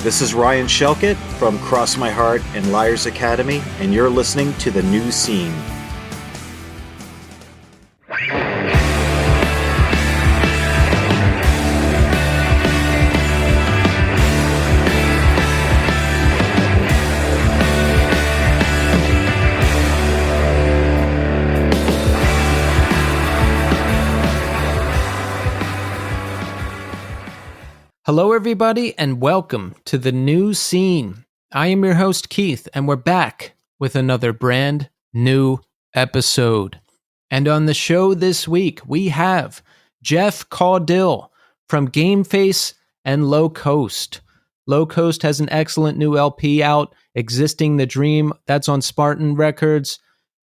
This is Ryan Shelkett from Cross My Heart and Liars Academy, and you're listening to The New Scene. Hello, everybody, and welcome to The New Scene. I am your host, Keith, and we're back with another brand new episode. And on the show this week, we have Jeff Caudill from Gameface and Low Coast. Low Coast has an excellent new LP out, Existing the Dream. That's on Spartan Records.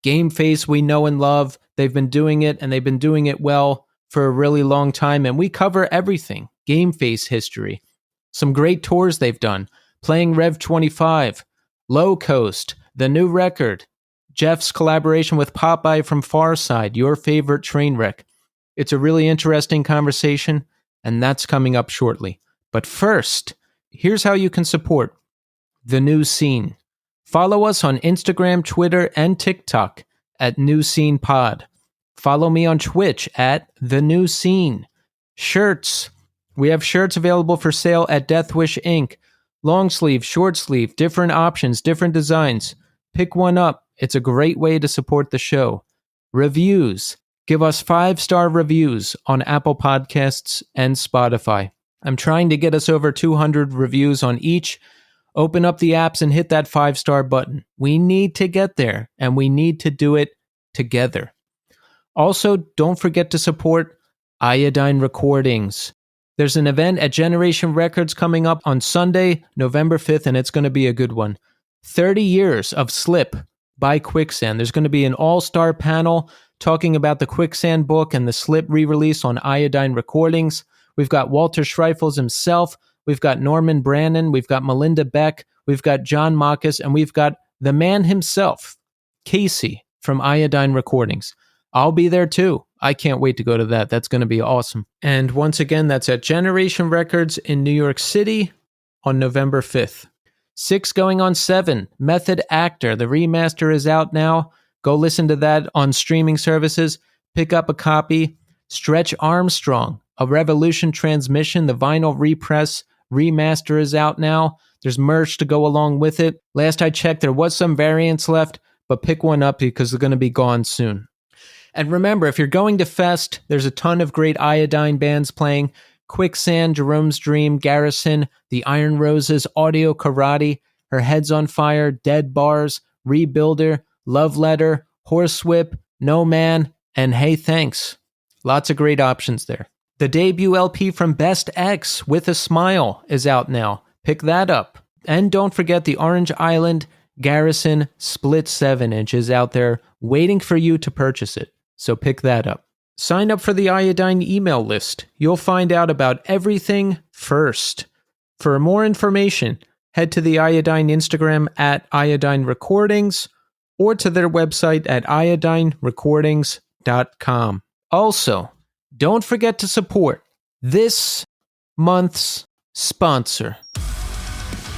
Gameface, we know and love. They've been doing it, and they've been doing it well for a really long time, and we cover everything. Gameface history. Some great tours they've done. Playing Rev 25, Low Coast, the new record, Jeff's collaboration with Popeye from Farside, your favorite train wreck. It's a really interesting conversation, and that's coming up shortly. But first, here's how you can support The New Scene. Follow us on Instagram, Twitter, and TikTok at New Scene Pod. Follow me on Twitch at The New Scene. Shirts. We have shirts available for sale at Death Wish Inc. Long sleeve, short sleeve, different options, different designs. Pick one up. It's a great way to support the show. Reviews. Give us 5-star reviews on Apple Podcasts and Spotify. I'm trying to get us over 200 reviews on each. Open up the apps and hit that 5-star button. We need to get there, and we need to do it together. Also, don't forget to support Iodine Recordings. There's an event at Generation Records coming up on Sunday, November 5th, and it's going to be a good one. 30 years of Slip by Quicksand. There's going to be an all-star panel talking about the Quicksand book and the Slip re-release on Iodine Recordings. We've got Walter Schreifels himself. We've got Norman Brannon. We've got Melinda Beck. We've got John Marcus. And we've got the man himself, Casey from Iodine Recordings. I'll be there too. I can't wait to go to that. That's going to be awesome. And once again, that's at Generation Records in New York City on November 5th. 6 going on 7, Method Actor. The remaster is out now. Go listen to that on streaming services. Pick up a copy. Stretch Armstrong, A Revolution Transmission. The vinyl repress remaster is out now. There's merch to go along with it. Last I checked, there was some variants left, but pick one up because they're going to be gone soon. And remember, if you're going to Fest, there's a ton of great Iodine bands playing. Quicksand, Jerome's Dream, Garrison, The Iron Roses, Audio Karate, Her Head's on Fire, Dead Bars, Rebuilder, Love Letter, Horsewhip, No Man, and Hey Thanks. Lots of great options there. The debut LP from Best X, With a Smile, is out now. Pick that up. And don't forget the Orange Island Garrison Split 7-inch is out there waiting for you to purchase it. So pick that up. Sign up for the Iodine email list. You'll find out about everything first. For more information, head to the Iodine Instagram at Iodine Recordings or to their website at iodinerecordings.com. Also, don't forget to support this month's sponsor,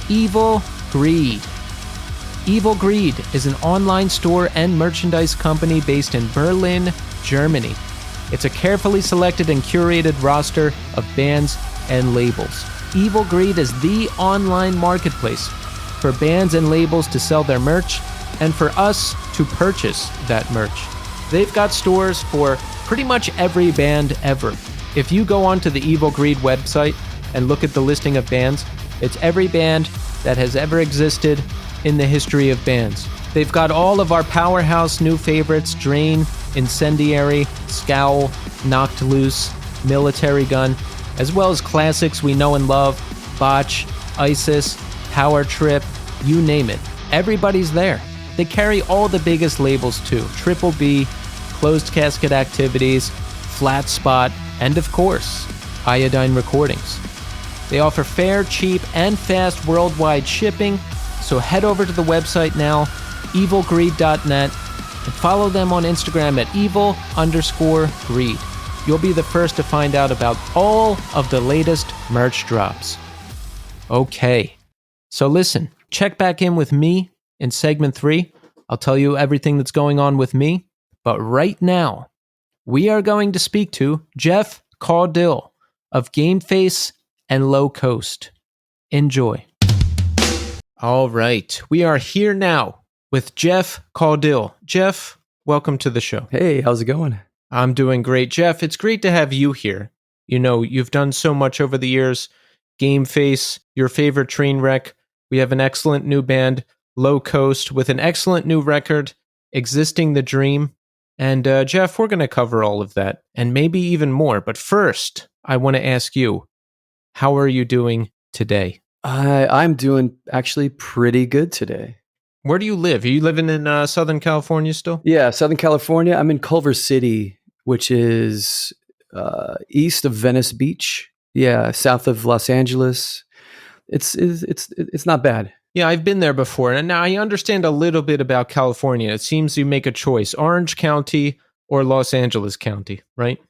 Evil Greed. Evil Greed is an online store and merchandise company based in Berlin, Germany. It's a carefully selected and curated roster of bands and labels. Evil Greed is the online marketplace for bands and labels to sell their merch and for us to purchase that merch. They've got stores for pretty much every band ever. If you go onto the Evil Greed website and look at the listing of bands, it's every band that has ever existed in the history of bands. They've got all of our powerhouse new favorites: Drain, Incendiary, Scowl, Knocked Loose, Military Gun, as well as classics we know and love: Botch, Isis, Power Trip, you name it. Everybody's there. They carry all the biggest labels too: Triple B, Closed Casket Activities, Flat Spot, and of course, Iodine Recordings. They offer fair, cheap, and fast worldwide shipping, so head over to the website now, evilgreed.net, and follow them on Instagram at evil_greed. You'll be the first to find out about all of the latest merch drops. Okay, So listen, check back in with me in segment 3. I'll tell you everything that's going on with me. But right now, we are going to speak to Jeff Caudill of Gameface and Low Coast. Enjoy. All right, we are here now with Jeff Caudill. Jeff, welcome to the show. Hey, how's it going? I'm doing great. Jeff, it's great to have you here. You know, you've done so much over the years. Gameface, your favorite train wreck. We have an excellent new band, Low Coast, with an excellent new record, Existing the Dream. And Jeff, we're going to cover all of that and maybe even more. But first, I want to ask you, how are you doing today? I'm doing actually pretty good today. Where do you live? Are you living in Southern California still? Yeah, Southern California. I'm in Culver City, which is east of Venice Beach. Yeah, south of Los Angeles. It's not bad. Yeah, I've been there before, and now I understand a little bit about California. It seems you make a choice: Orange County or Los Angeles County, right?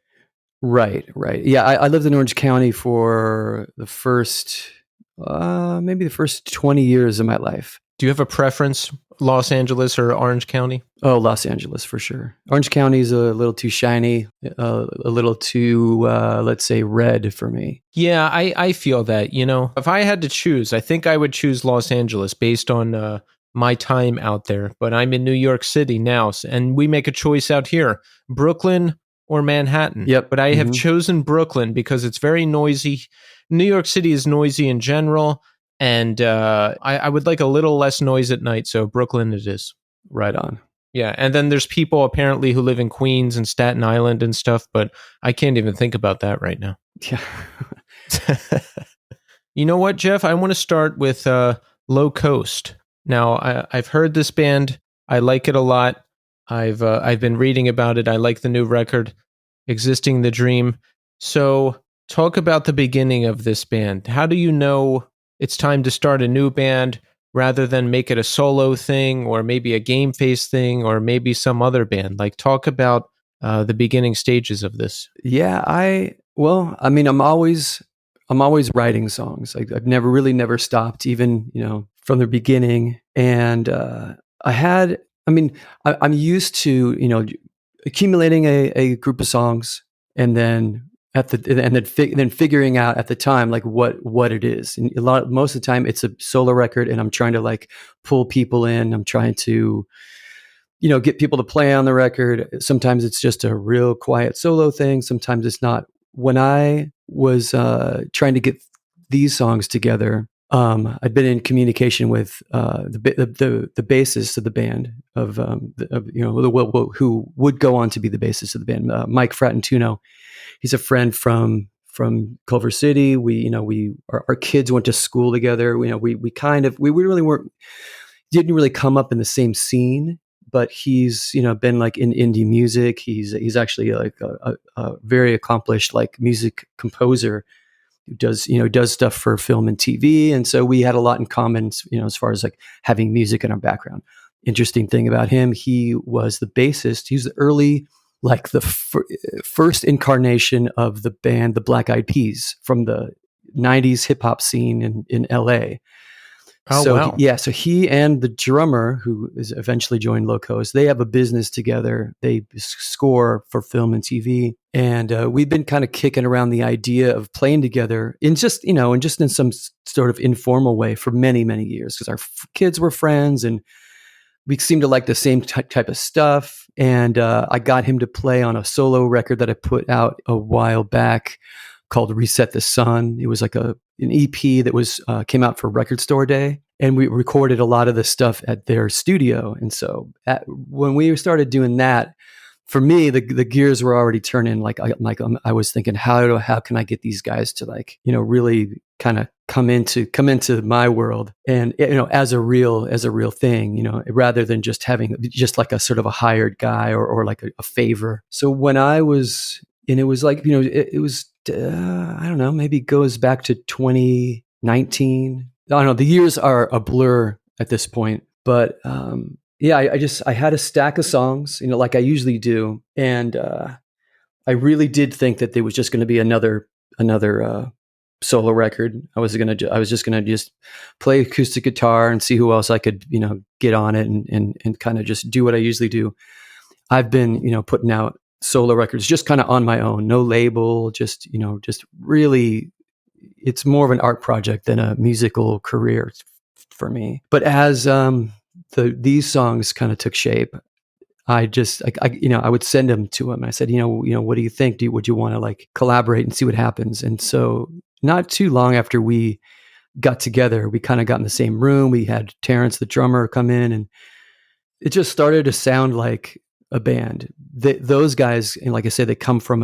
Right. Yeah, I lived in Orange County for the first, maybe the first 20 years of my life. Do you have a preference, Los Angeles or Orange County? Oh, Los Angeles for sure. Orange County is a little too shiny, a little too, let's say, red for me. Yeah, I feel that. You know, if I had to choose, I think I would choose Los Angeles based on my time out there. But I'm in New York City now, and we make a choice out here: Brooklyn or Manhattan. Yep. But I have chosen Brooklyn because it's very noisy. New York City is noisy in general. And I would like a little less noise at night, so Brooklyn it is. Right on. Yeah, and then there's people apparently who live in Queens and Staten Island and stuff, but I can't even think about that right now. Yeah. You know what, Jeff? I want to start with Low Coast. Now, I've heard this band. I like it a lot. I've been reading about it. I like the new record, Existing the Dream. So talk about the beginning of this band. How do you know it's time to start a new band rather than make it a solo thing or maybe a Gameface thing or maybe some other band? Like, talk about the beginning stages of this. Yeah, I'm always writing songs. I've never stopped, even, from the beginning. And I'm used to, accumulating a group of songs and then then figuring out at the time like what it is. And most of the time it's a solo record, and I'm trying to like pull people in. I'm trying to get people to play on the record. Sometimes it's just a real quiet solo thing. Sometimes it's not. When I was trying to get these songs together, I'd been in communication with the bassist of the band who would go on to be the bassist of the band, Mike Fratantuno. He's a friend from Culver City. Our kids went to school together. We didn't really come up in the same scene, but he's been like in indie music. He's actually like a very accomplished like music composer who does stuff for film and TV. And so we had a lot in common, as far as like having music in our background. Interesting thing about him, he was the bassist. He was the early, like the first incarnation of the band, the Black Eyed Peas, from the 90s hip hop scene in LA. Oh, so wow. So he and the drummer, who is eventually joined Low Coast, they have a business together. They score for film and TV. And we've been kind of kicking around the idea of playing together in just in some sort of informal way for many, many years, because our kids were friends and we seemed to like the same type of stuff. And I got him to play on a solo record that I put out a while back called Reset the Sun. It was like an EP that was came out for Record Store Day. And we recorded a lot of the stuff at their studio. And so when we started doing that, for me, the gears were already turning. I was thinking, how can I get these guys to really kind of come into my world, and as a real thing, rather than just having just like a sort of a hired guy or like a favor. So when I was, and it was like, it was I don't know, maybe goes back to 2019. I don't know. The years are a blur at this point, but I had a stack of songs, like I usually do, and I really did think that there was just going to be another solo record. I was just gonna play acoustic guitar and see who else I could, get on it and kind of just do what I usually do. I've been, putting out solo records just kind of on my own, no label, just really, it's more of an art project than a musical career for me. But as these songs kind of took shape, I would send them to him. I said, what do you think? Would you want to like collaborate and see what happens? And so not too long after we got together, we kind of got in the same room. We had Terrence, the drummer, come in, and it just started to sound like a band. Those guys, and like I said, they come from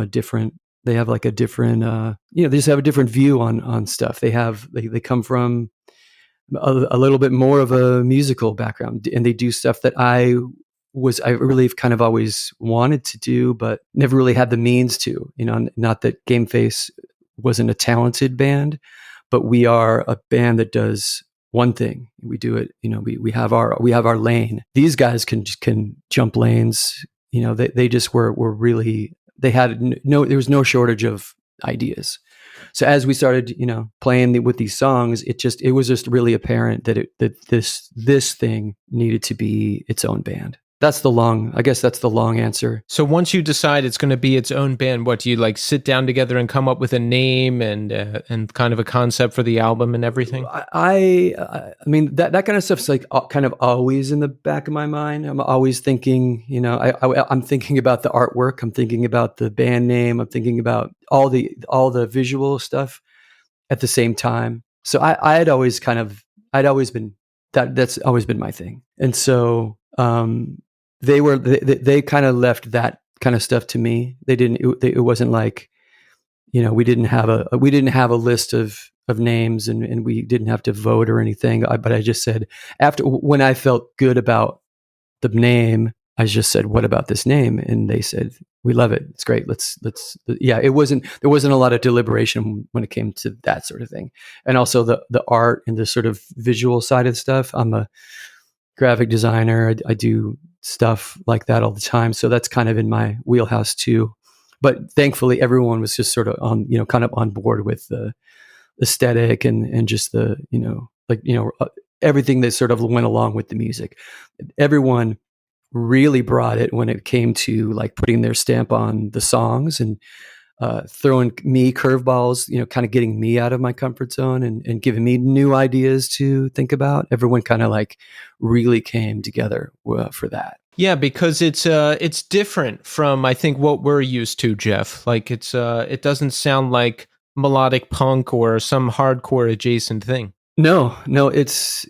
they have like a different, they just have a different view on stuff. They come from a little bit more of a musical background, and they do stuff that I really kind of always wanted to do, but never really had the means to, not that Gameface wasn't a talented band, but we are a band that does one thing. We do it, we have our lane. These guys can jump lanes. They just were really, they had there was no shortage of ideas. So as we started, playing with these songs, it was just really apparent that this thing needed to be its own band. That's the long answer. So once you decide it's going to be its own band, what do you like sit down together and come up with a name and kind of a concept for the album and everything? I mean, that kind of stuff's like kind of always in the back of my mind. I'm always thinking, I'm thinking about the artwork. I'm thinking about the band name. I'm thinking about all the visual stuff at the same time. So that's always been my thing. And so, they kind of left that kind of stuff to me. It wasn't like, we didn't have a list of names and we didn't have to vote or anything. But I just said, when I felt good about the name, I just said, what about this name? And they said, we love it. It's great. There wasn't a lot of deliberation when it came to that sort of thing. And also the art and the sort of visual side of stuff. I'm a graphic designer. I do stuff like that all the time. So that's kind of in my wheelhouse too. But thankfully everyone was just sort of kind of on board with the aesthetic and just the, everything that sort of went along with the music. Everyone really brought it when it came to like putting their stamp on the songs and throwing me curveballs, kind of getting me out of my comfort zone and giving me new ideas to think about. Everyone kind of like really came together for that. Yeah, because it's different from, I think, what we're used to, Jeff. Like it doesn't sound like melodic punk or some hardcore adjacent thing. No, it's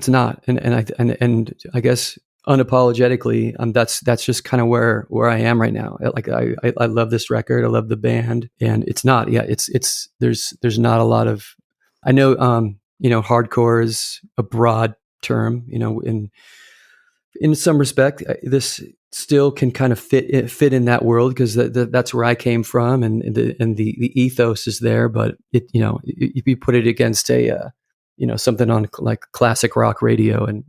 not. And I guess unapologetically, that's just kind of where I am right now. Like I love this record. I love the band, and it's not. Yeah, there's not a lot of. I know, hardcore is a broad term. In some respect, this still can kind of fit in that world because that's where I came from, and the ethos is there. But if you put it against a something on like classic rock radio, and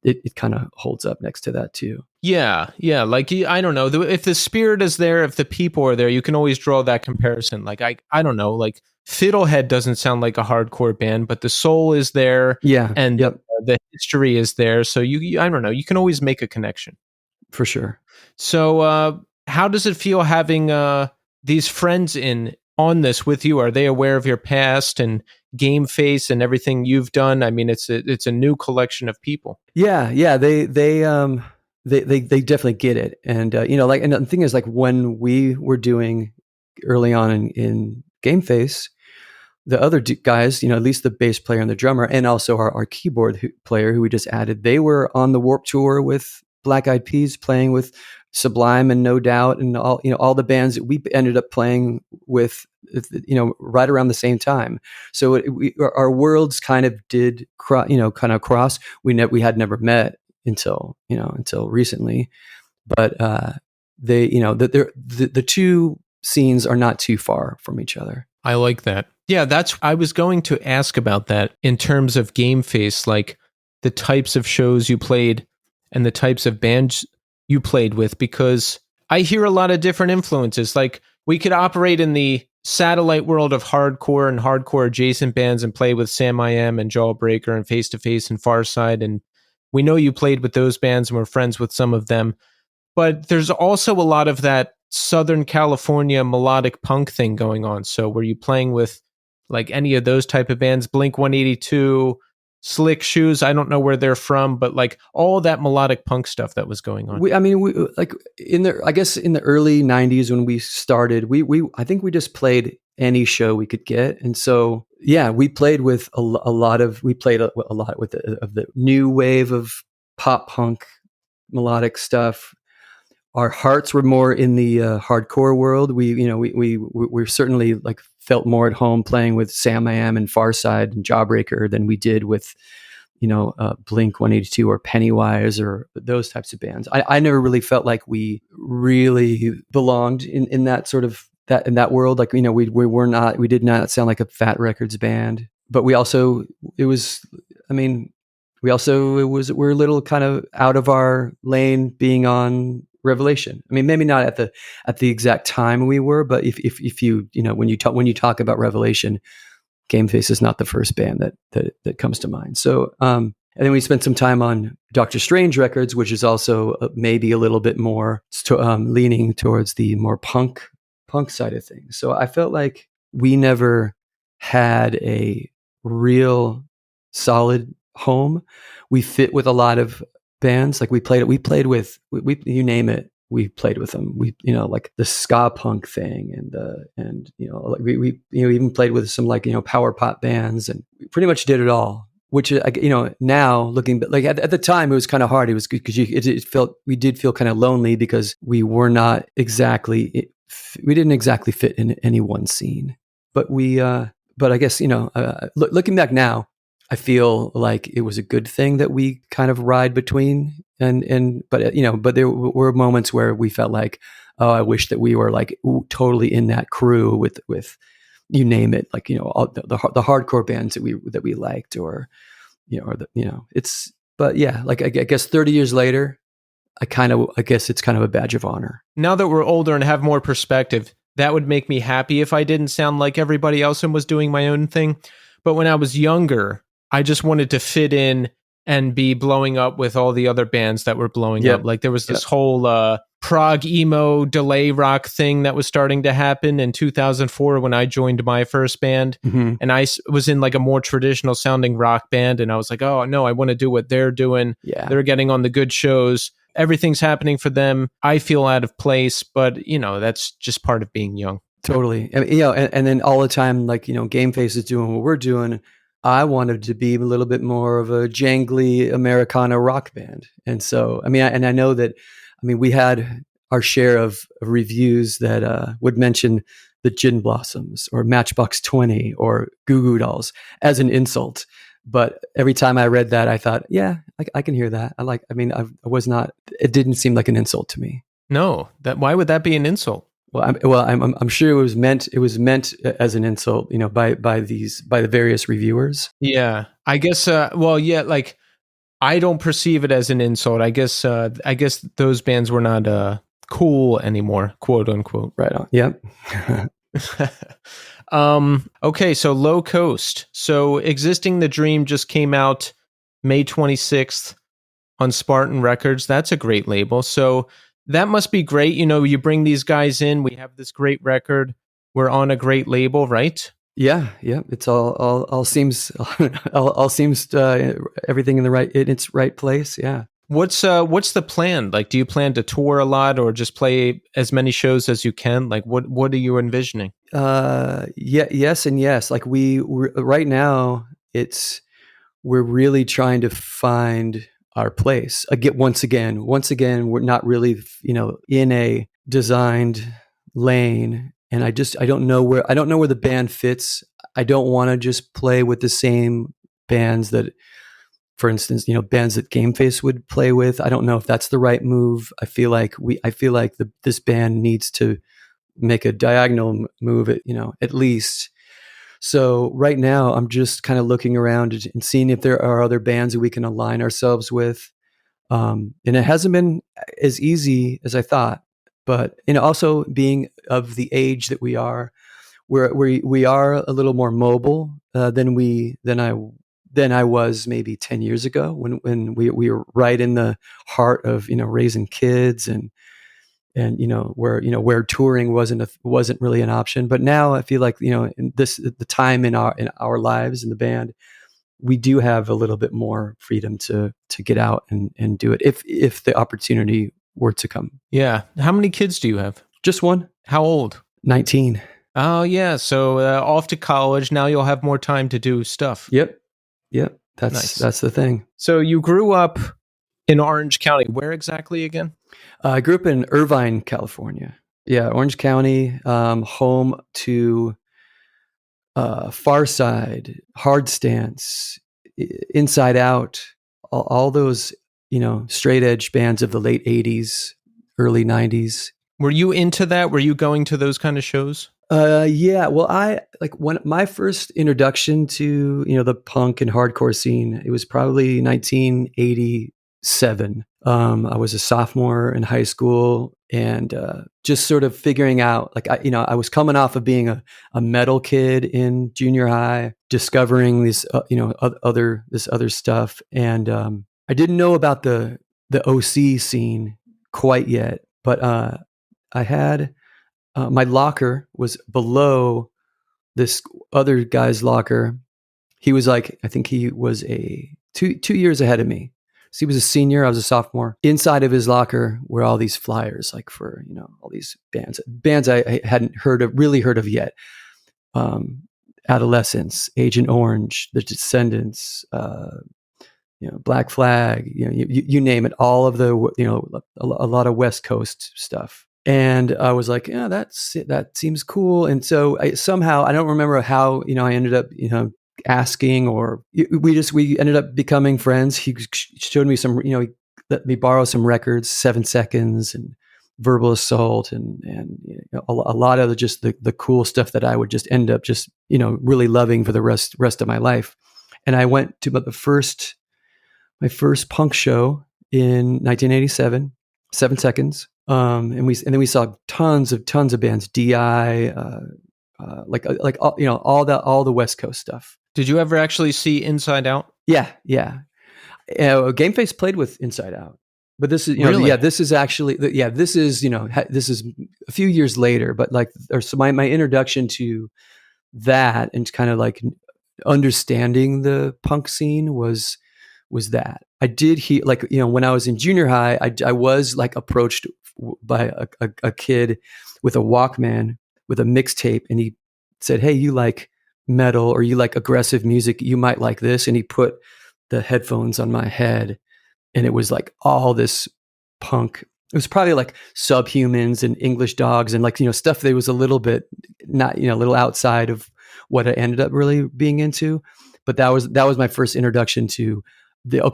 it kind of holds up next to that too. Yeah. Like, I don't know, if the spirit is there, if the people are there, you can always draw that comparison. Like, I don't know, like Fiddlehead doesn't sound like a hardcore band, but the soul is there. Yeah. And the history is there. So I don't know, you can always make a connection. For sure. So how does it feel having these friends on this with you? Are they aware of your past and Gameface and everything you've done? I mean, it's a new collection of people. Yeah. They definitely get it. And and the thing is, like, when we were doing early on in Gameface, the other guys, at least the bass player and the drummer, and also our keyboard player who we just added, they were on the Warped Tour with Black Eyed Peas, playing with Sublime and No Doubt and all the bands that we ended up playing with, right around the same time. So our worlds kind of did cross. We had never met until recently, but the two scenes are not too far from each other. I like that. Yeah, I was going to ask about that in terms of Gameface, like the types of shows you played and the types of bands you played with, because I hear a lot of different influences. Like, we could operate in the satellite world of hardcore and hardcore adjacent bands and play with Sam I Am and Jawbreaker and Face to Face and Farside. And we know you played with those bands and we're friends with some of them. But there's also a lot of that Southern California melodic punk thing going on. So were you playing with like any of those type of bands? Blink 182, Slick Shoes, I don't know where they're from, but like all that melodic punk stuff that was going on. We like I guess in the early '90s when we started, I think we just played any show we could get, and so yeah, we played with a lot of with the new wave of pop punk melodic stuff. Our hearts were more in the hardcore world. We certainly like felt more at home playing with Sam I Am and Farside and Jawbreaker than we did with Blink 182 or Pennywise or those types of bands. I never really felt like we really belonged in that sort of in that world. Like, we did not sound like a Fat Records band, but we're a little kind of out of our lane being on Revelation. I mean, maybe not at the exact time we were, but if you when you talk about Revelation, Gameface is not the first band that comes to mind. So, and then we spent some time on Doctor Strange Records, which is also maybe a little bit more leaning towards the more punk side of things. So I felt like we never had a real solid home. We fit with a lot of bands. Like we played with you name it, we played with them. We like the ska punk thing and we even played with some power pop bands, and we pretty much did it all. Which now looking, but like at the time it was kind of hard. It was good because we did feel kind of lonely because we didn't exactly fit in any one scene. But I guess looking back now, I feel like it was a good thing that we kind of ride between, but there were moments where we felt like, oh, I wish that we were like totally in that crew with you name it, like all the hardcore bands that we liked, or but yeah, like I guess 30 years later, I guess it's kind of a badge of honor. Now that we're older and have more perspective, that would make me happy if I didn't sound like everybody else and was doing my own thing. But when I was younger, I just wanted to fit in and be blowing up with all the other bands that were blowing up. Like there was this whole prog emo delay rock thing that was starting to happen in 2004 when I joined my first band. Mm-hmm. And I was in like a more traditional sounding rock band. And I was like, oh no, I want to do what they're doing. Yeah. They're getting on the good shows. Everything's happening for them. I feel out of place, but that's just part of being young. Totally. And then all the time, like, Gameface is doing what we're doing. I wanted to be a little bit more of a jangly Americana rock band. And so, I know that, we had our share of reviews that would mention the Gin Blossoms or Matchbox 20 or Goo Goo Dolls as an insult. But every time I read that, I thought, yeah, I can hear that. It didn't seem like an insult to me. No, why would that be an insult? I'm sure it was meant as an insult, by the various reviewers. Yeah, I guess. Like I don't perceive it as an insult. I guess those bands were not cool anymore, quote unquote. Right on. Yep. Okay, so Low Coast. So Existing the Dream just came out May 26th on Spartan Records. That's a great label. So that must be great. You bring these guys in, we have this great record, we're on a great label, right? Yeah. It's all seems everything in its right place. Yeah. What's the plan? Like, do you plan to tour a lot or just play as many shows as you can? Like, what are you envisioning? Yes and yes. Like right now, we're really trying to find our place. Once again, we're not really, in a designed lane. And I don't know where the band fits. I don't want to just play with the same bands that, for instance, bands that Gameface would play with. I don't know if that's the right move. I feel like this band needs to make a diagonal move at least. So right now I'm just kind of looking around and seeing if there are other bands that we can align ourselves with. And it hasn't been as easy as I thought, but also being of the age that we are, we are a little more mobile than I was maybe 10 years ago when we were right in the heart of, raising kids and where touring wasn't really an option. But now I feel like, in the time in our lives in the band, we do have a little bit more freedom to get out and do it if the opportunity were to come. Yeah. How many kids do you have? Just one. How old? 19. Oh, yeah. So off to college. Now you'll have more time to do stuff. Yep. Nice. That's the thing. So you grew up in Orange County. Where exactly again? I grew up in Irvine, California. Yeah, Orange County, home to Far Side, Hard Stance, Inside Out, all those, straight edge bands of the late 80s, early 90s. Were you into that? Were you going to those kind of shows? Yeah. Well, when my first introduction to, the punk and hardcore scene, it was probably 1987. I was a sophomore in high school and just sort of figuring out, I was coming off of being a metal kid in junior high, discovering this, this other stuff. And I didn't know about the OC scene quite yet, but I had my locker was below this other guy's locker. He was I think he was two years ahead of me. So he was a senior. I was a sophomore. Inside of his locker were all these flyers, for, all these bands I hadn't really heard of yet. Adolescence, Agent Orange, The Descendants, Black Flag, you name it, all of the, a lot of West Coast stuff. And I was like, yeah, that seems cool. And so I don't remember how, I ended up, asking, or we ended up becoming friends. He showed me some, he let me borrow some records, 7 Seconds and Verbal Assault and a lot of just the cool stuff that I would just end up just, really loving for the rest of my life. And I went to my first punk show in 1987, 7 Seconds. And then we saw tons of bands, DI, all the West Coast stuff. Did you ever actually see Inside Out? Yeah. Gameface played with Inside Out, but this is, Really? this is actually, this is a few years later, but so my introduction to that and kind of understanding the punk scene was that I did hear, when I was in junior high, I was approached by a kid with a Walkman with a mixtape, and he said, "Hey, you like metal or you like aggressive music? You might like this." And he put the headphones on my head, and it was all this punk. It was probably Subhumans and English Dogs and stuff that was a little bit not, a little outside of what I ended up really being into. But that was my first introduction to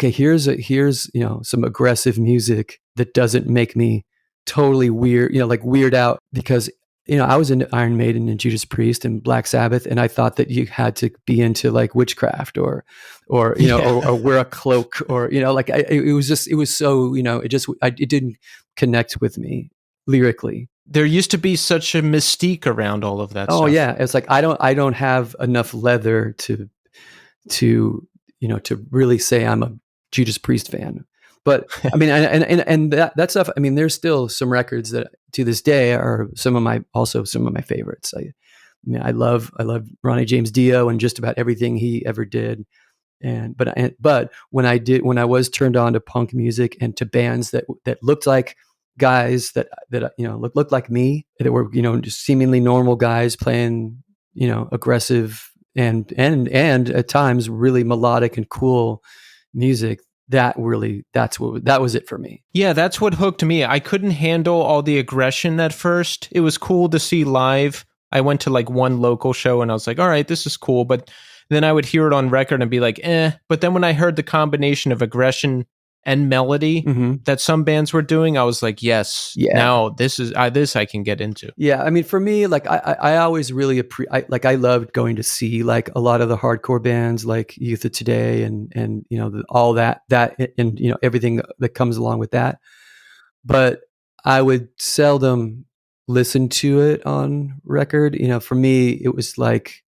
here's some aggressive music that doesn't make me totally weird, weird out, because I was into Iron Maiden and Judas Priest and Black Sabbath, and I thought that you had to be into witchcraft or or wear a cloak, or it was so it didn't connect with me lyrically. There used to be such a mystique around all of that stuff. Oh yeah, it's I don't have enough leather to really say I'm a Judas Priest fan. But I mean, and that stuff, I mean, there's still some records that to this day are some of my favorites. I love Ronnie James Dio and just about everything he ever did. But when I was turned on to punk music and to bands that looked like guys that looked like me, that were just seemingly normal guys playing aggressive and at times really melodic and cool music, that was it for me. Yeah, that's what hooked me. I couldn't handle all the aggression at first. It was cool to see live. I went to one local show and I was like, all right, this is cool. But then I would hear it on record and be like, eh. But then when I heard the combination of aggression and melody that some bands were doing, I was like, yes, now this is this I can get into. Yeah, I mean, for me, I always really I loved going to see a lot of the hardcore bands like Youth of Today and all that and everything that comes along with that. But I would seldom listen to it on record. For me, it was like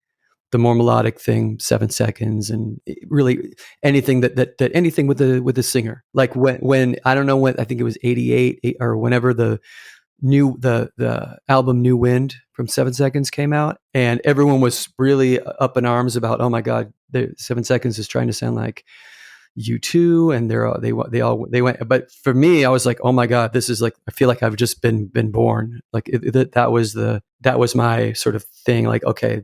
the more melodic thing, 7 Seconds, and really anything that anything with the singer. Like when I don't know when, I think it was 88 or whenever the album New Wind from 7 Seconds came out, and everyone was really up in arms about, oh my God, the 7 Seconds is trying to sound like U2, and they went. But for me, I was like, oh my God, this is like, I feel like I've just been born. Like that was my sort of thing. Like, okay,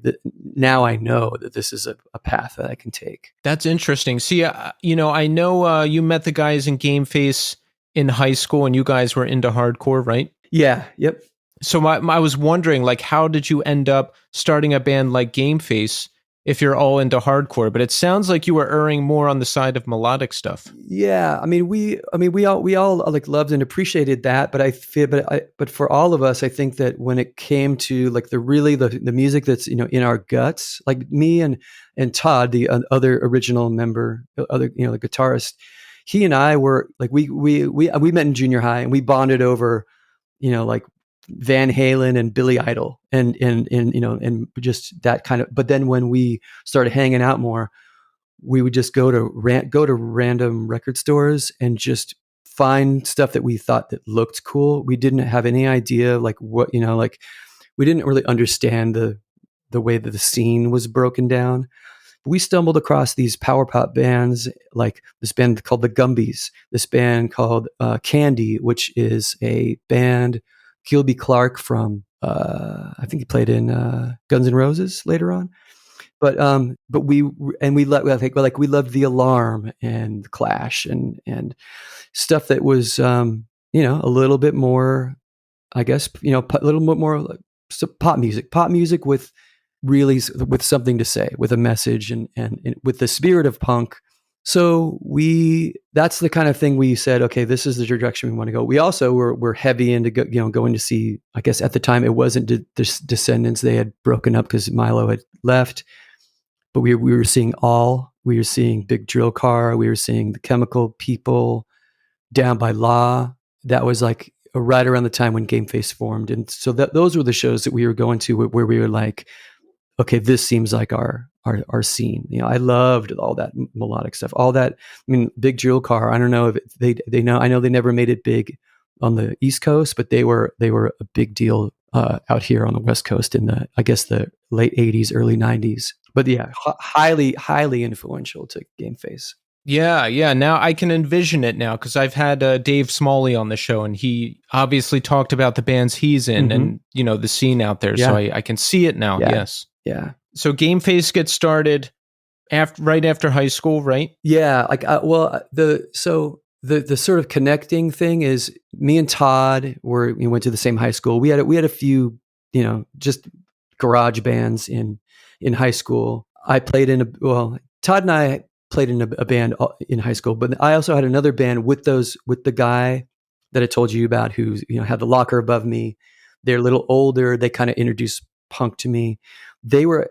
now I know that this is a path that I can take. That's interesting. See, I know you met the guys in Gameface in high school, and you guys were into hardcore, right? Yeah. Yep. So I was wondering, like, how did you end up starting a band like Gameface if you're all into hardcore? But it sounds like you were erring more on the side of melodic stuff. Yeah, we all like loved and appreciated that, but for all of us, I think that when it came to like the music that's in our guts, like me and Todd, the other original member, the guitarist, he and I were like we met in junior high, and we bonded over like Van Halen and Billy Idol and just that kind of. But then when we started hanging out more, we would just go to random record stores and just find stuff that we thought that looked cool. We didn't have any idea like what like we didn't really understand the way that the scene was broken down. We stumbled across these power pop bands, like this band called the Gumbies, this band called Candy, which is a band Gilby Clarke from I think he played in Guns N' Roses later on. But we loved The Alarm and The Clash and stuff that was a little bit more, I guess, a little bit more like pop music with really with something to say, with a message and with the spirit of punk. So that's the kind of thing we said, okay, this is the direction we want to go. We also were heavy into going to see, I guess at the time it wasn't Descendants. They had broken up because Milo had left. But we were seeing we were seeing Big Drill Car, we were seeing the Chemical People, Down by Law. That was like right around the time when Gameface formed. And so those were the shows that we were going to where we were like, okay, this seems like our scene. I loved all that melodic stuff, all that. I mean, Big Drill Car, I don't know if they know, I know they never made it big on the East Coast, but they were a big deal out here on the West Coast in the late 80s, early 90s. But yeah, highly influential to Gameface. Yeah. Now I can envision it now because I've had Dave Smalley on the show, and he obviously talked about the bands he's in and the scene out there. Yeah. So I can see it now. Yeah. Yes. Yeah. So Gameface gets started right after high school, right? Yeah. Like the sort of connecting thing is me and Todd we went to the same high school. We had a few just garage bands in high school. Todd and I played in a band in high school, but I also had another band with the guy that I told you about who had the locker above me. They're a little older. They kind of introduced punk to me. They were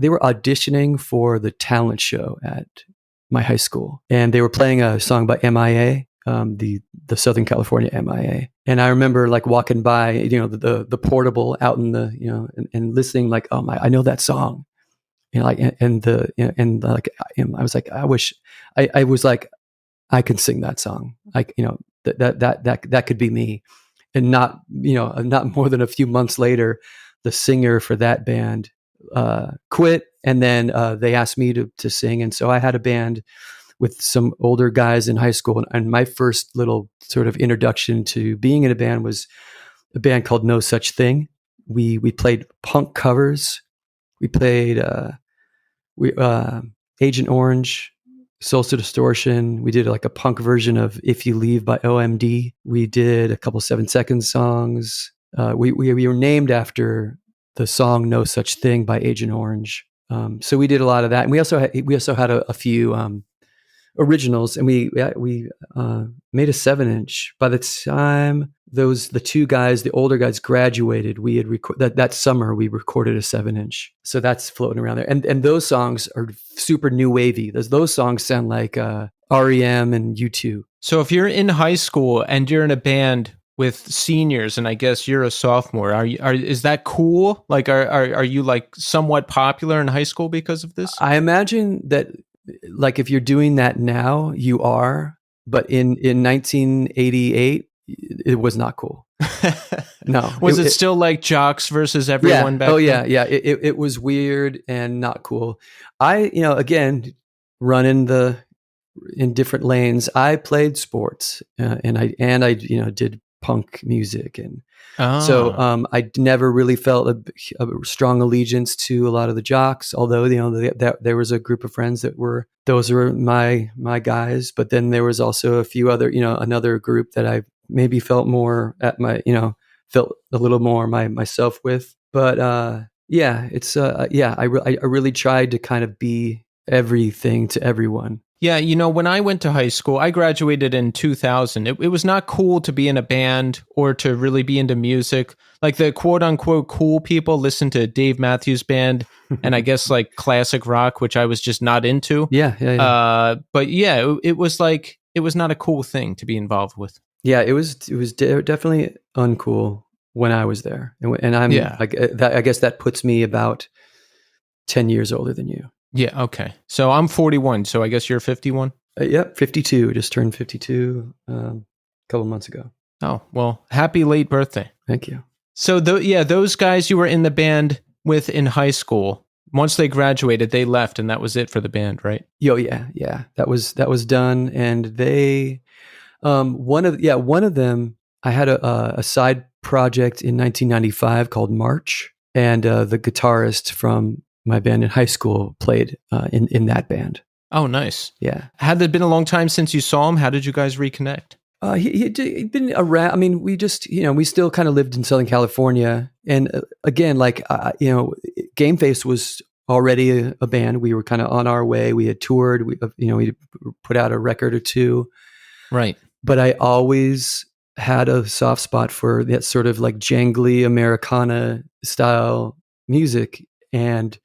auditioning for the talent show at my high school, and they were playing a song by MIA, the Southern California MIA. And I remember like walking by, the portable out in the, and listening like, oh my, I know that song. I was like, I wish I was like, I can sing that song. Like, that could be me. And not more than a few months later, the singer for that band quit. And then they asked me to sing. And so I had a band with some older guys in high school. And my first little sort of introduction to being in a band was a band called No Such Thing. We played punk covers. We played Agent Orange, Soulful Distortion. We did like a punk version of If You Leave by OMD. We did a couple 7 Seconds songs. We were named after the song No Such Thing by Agent Orange. So we did a lot of that. And we also had a few originals, and we made a 7-inch. By the time the two guys, the older guys, graduated, we had that summer we recorded a 7-inch. So that's floating around there, and those songs are super new wavy. Those songs sound like REM and U2. So if you're in high school and you're in a band with seniors, and I guess you're a sophomore. Is that cool? Like, are you like somewhat popular in high school because of this? I imagine that, like, if you're doing that now, you are, but in 1988, it was not cool. No. Was it still like jocks versus everyone back Oh, then? yeah. It was weird and not cool. Again, running in different lanes. I played sports, and I did punk music, and so I never really felt a strong allegiance to a lot of the jocks. Although there was a group of friends those were my guys, but then there was also a few other another group that I maybe felt more at my felt a little more myself with. But I really tried to kind of be everything to everyone. Yeah, when I went to high school, I graduated in 2000. It was not cool to be in a band or to really be into music. Like the quote unquote cool people listen to Dave Matthews Band and I guess like classic rock, which I was just not into. Yeah. But yeah, it was like, it was not a cool thing to be involved with. Yeah, it was definitely uncool when I was there. And I'm like, I guess that puts me about 10 years older than you. Yeah. Okay. So I'm 41. So I guess you're 51. Yep. 52. Just turned 52 a couple months ago. Oh, well, happy late birthday. Thank you. So those guys you were in the band with in high school, once they graduated, they left and that was it for the band, right? Yeah. That was done. And they, one of them, I had a side project in 1995 called March, and the guitarist from my band in high school played in that band. Oh, nice. Yeah. Had it been a long time since you saw him? How did you guys reconnect? He'd been around. I mean, we just, we still kind of lived in Southern California. And again, like, Gameface was already a band. We were kind of on our way. We had toured. We put out a record or two. Right. But I always had a soft spot for that sort of like jangly Americana style music. And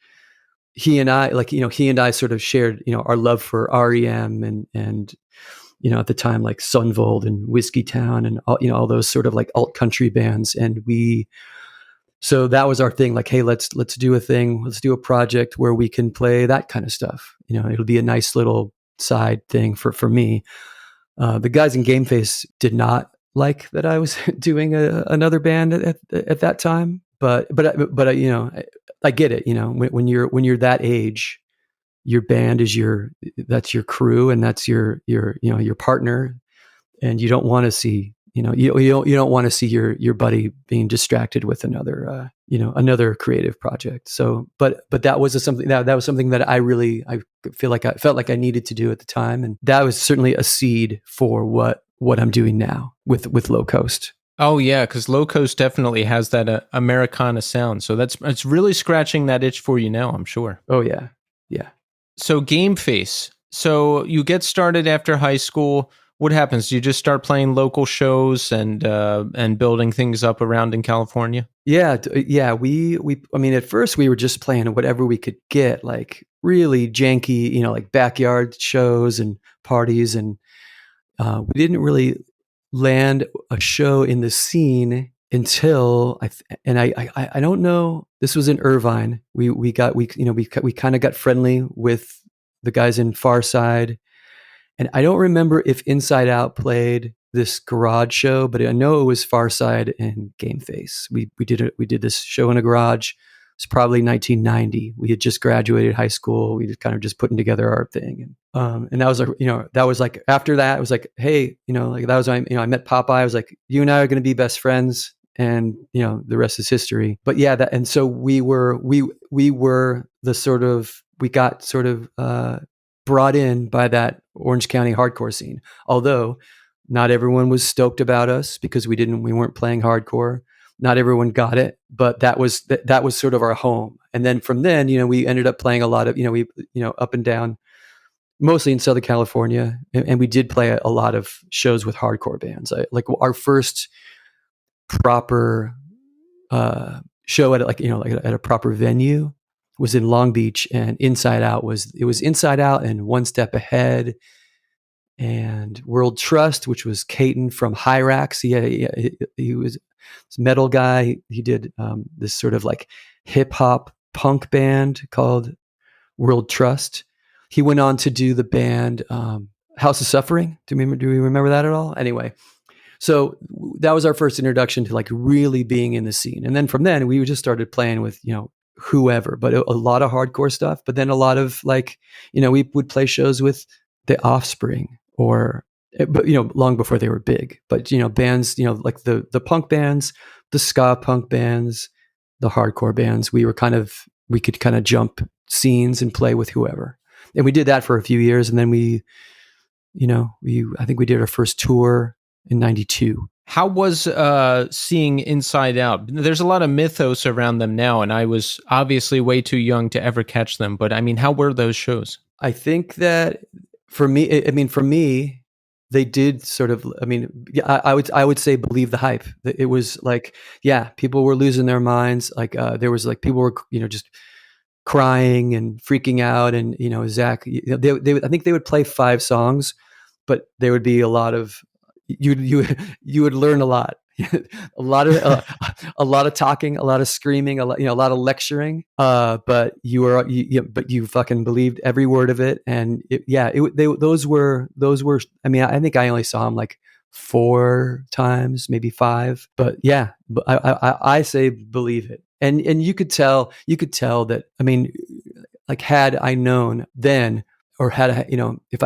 he and I sort of shared, our love for REM and at the time, like Sunvold and Whiskey Town and all those sort of like alt country bands. And so that was our thing. Like, hey, let's do a thing. Let's do a project where we can play that kind of stuff. It'll be a nice little side thing for me. The guys in Gameface did not like that I was doing another band at that time, but I get it. When you're that age, your band is that's your crew and that's your partner, and you don't want to see you don't want to see your buddy being distracted with another creative project. So, but that was something that I felt like I needed to do at the time, and that was certainly a seed for what I'm doing now with Low Coast. Oh yeah, because Low Coast definitely has that Americana sound. So it's really scratching that itch for you now, I'm sure. Oh yeah. So Gameface. So you get started after high school. What happens? Do you just start playing local shows and building things up around in California? Yeah. We I mean, at first we were just playing whatever we could get, like really janky, like backyard shows and parties, and we didn't really land a show in the scene until I don't know. This was in Irvine. We kind of got friendly with the guys in Farside, and I don't remember if Inside Out played this garage show, but I know it was Farside and Gameface. We did this show in a garage. It's probably 1990. We had just graduated high school. We just kind of just putting together our thing, and that was like, that was like after that. It was like, hey, like that was I met Popeye. I was like, you and I are going to be best friends, and the rest is history. But yeah, and so we were the sort of, we got sort of brought in by that Orange County hardcore scene. Although not everyone was stoked about us because we weren't playing hardcore. Not everyone got it, but that was sort of our home. And then from then, we ended up playing a lot of, up and down, mostly in Southern California. And we did play a lot of shows with hardcore bands. Like our first proper show at at a proper venue was in Long Beach, and Inside Out was Inside Out and One Step Ahead and World Trust, which was Caton from Hyrax. He was this metal guy. He did this sort of like hip hop punk band called World Trust. He went on to do the band House of Suffering. Do we remember that at all? Anyway, so that was our first introduction to like really being in the scene. And then from then we just started playing with, whoever, but a lot of hardcore stuff. But then a lot of like, we would play shows with the Offspring but long before they were big, but bands, like the punk bands, the ska punk bands, the hardcore bands, we could kind of jump scenes and play with whoever. And we did that for a few years. And then I think we did our first tour in 92. How was seeing Inside Out? There's a lot of mythos around them now, and I was obviously way too young to ever catch them. But I mean, how were those shows? I think that for me, they did sort of. I would say believe the hype. It was like, people were losing their minds. Like there was like people were just crying and freaking out, and Zach. I think they would play 5 songs, but there would be a lot of. You would learn a lot, a lot of talking, a lot of screaming, a lot of lecturing. But you fucking believed every word of it, and those were. I mean, I think I only saw them like 4 times, maybe 5. But I say believe it, and you could tell that. I mean, like had I known then, or had if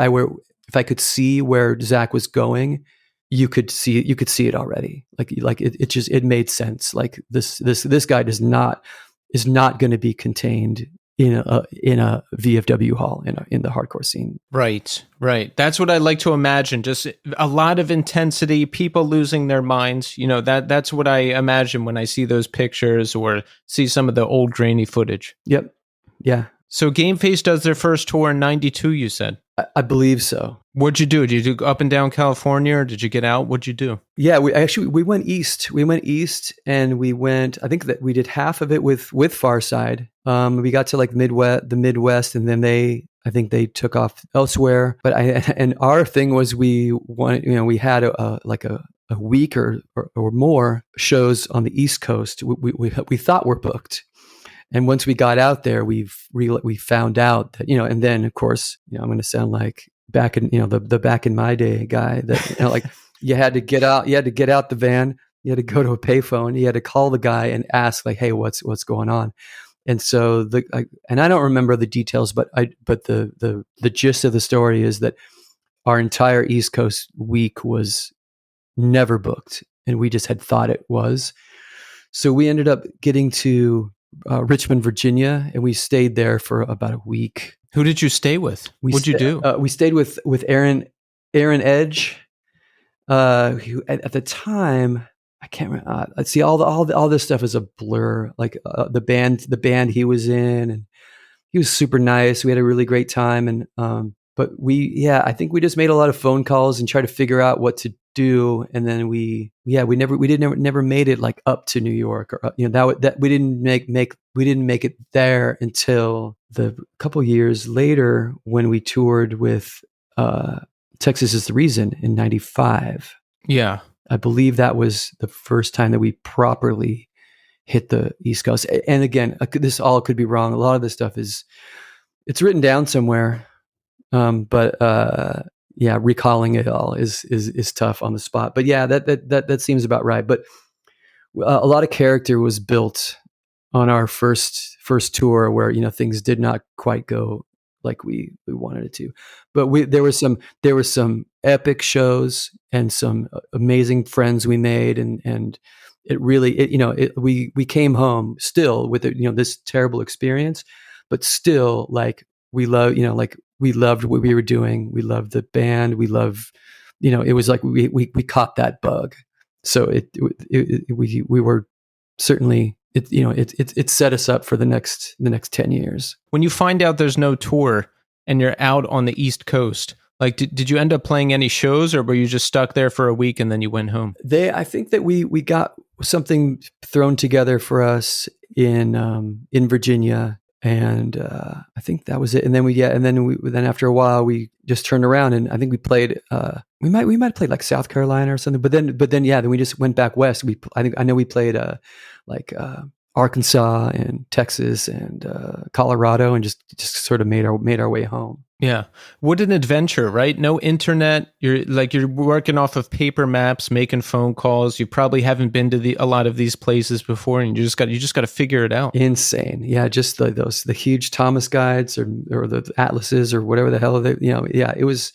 I could see where Zach was going. You could see it already. Like it made sense. Like this guy is not going to be contained in a VFW hall in the hardcore scene. Right. That's what I like to imagine. Just a lot of intensity, people losing their minds. That's what I imagine when I see those pictures or see some of the old grainy footage. Yep. Yeah. So Gameface does their first tour in 92, you said? I believe so. What'd you do? Did you do up and down California, or did you get out? What'd you do? Yeah, we went east. We went east, and we went. I think that we did half of it with Farside. We got to like the Midwest, and then I think they took off elsewhere. But our thing was we had a week or more shows on the East Coast. We thought we're booked. And once we got out there, we found out that, and then of course, I'm going to sound like back in, the back in my day guy that, like you had to get out the van, you had to go to a payphone, you had to call the guy and ask like, hey, what's going on? And so and I don't remember the details, but the gist of the story is that our entire East Coast week was never booked, and we just had thought it was. So we ended up getting to Richmond, Virginia, and we stayed there for about a week. Who did you stay with? What'd you do? We stayed with Aaron Edge, who at the time I can't remember. Let's see, all this stuff is a blur. Like the band he was in, and he was super nice. We had a really great time, and but I think we just made a lot of phone calls and tried to figure out what to do, and then we never made it like up to New York, or that we didn't make it there until the couple years later when we toured with Texas Is the Reason in 95. Yeah, I believe that was the first time that we properly hit the East Coast. And again, this all could be wrong. A lot of this stuff it's written down somewhere, but recalling it all is tough on the spot. But yeah, that seems about right. But a lot of character was built on our first tour, where things did not quite go like we wanted it to. But there were some epic shows and some amazing friends we made, and it really we came home still with this terrible experience, but still like we loved what we were doing. We loved the band. We loved, it was like we caught that bug. So we were certainly, it set us up for the next 10 years. When you find out there's no tour and you're out on the East Coast, like did you end up playing any shows, or were you just stuck there for a week and then you went home? I think that we got something thrown together for us in Virginia. And I think that was it. And then after a while, we just turned around, and I think we played. We might have played like South Carolina or something. But then we just went back west. I know we played like Arkansas and Texas and Colorado, and just sort of made our way home. Yeah. What an adventure, right? No internet. You're working off of paper maps, making phone calls. You probably haven't been to a lot of these places before, and you just got to figure it out. Insane. Yeah, just the huge Thomas guides or the atlases or whatever the hell it was.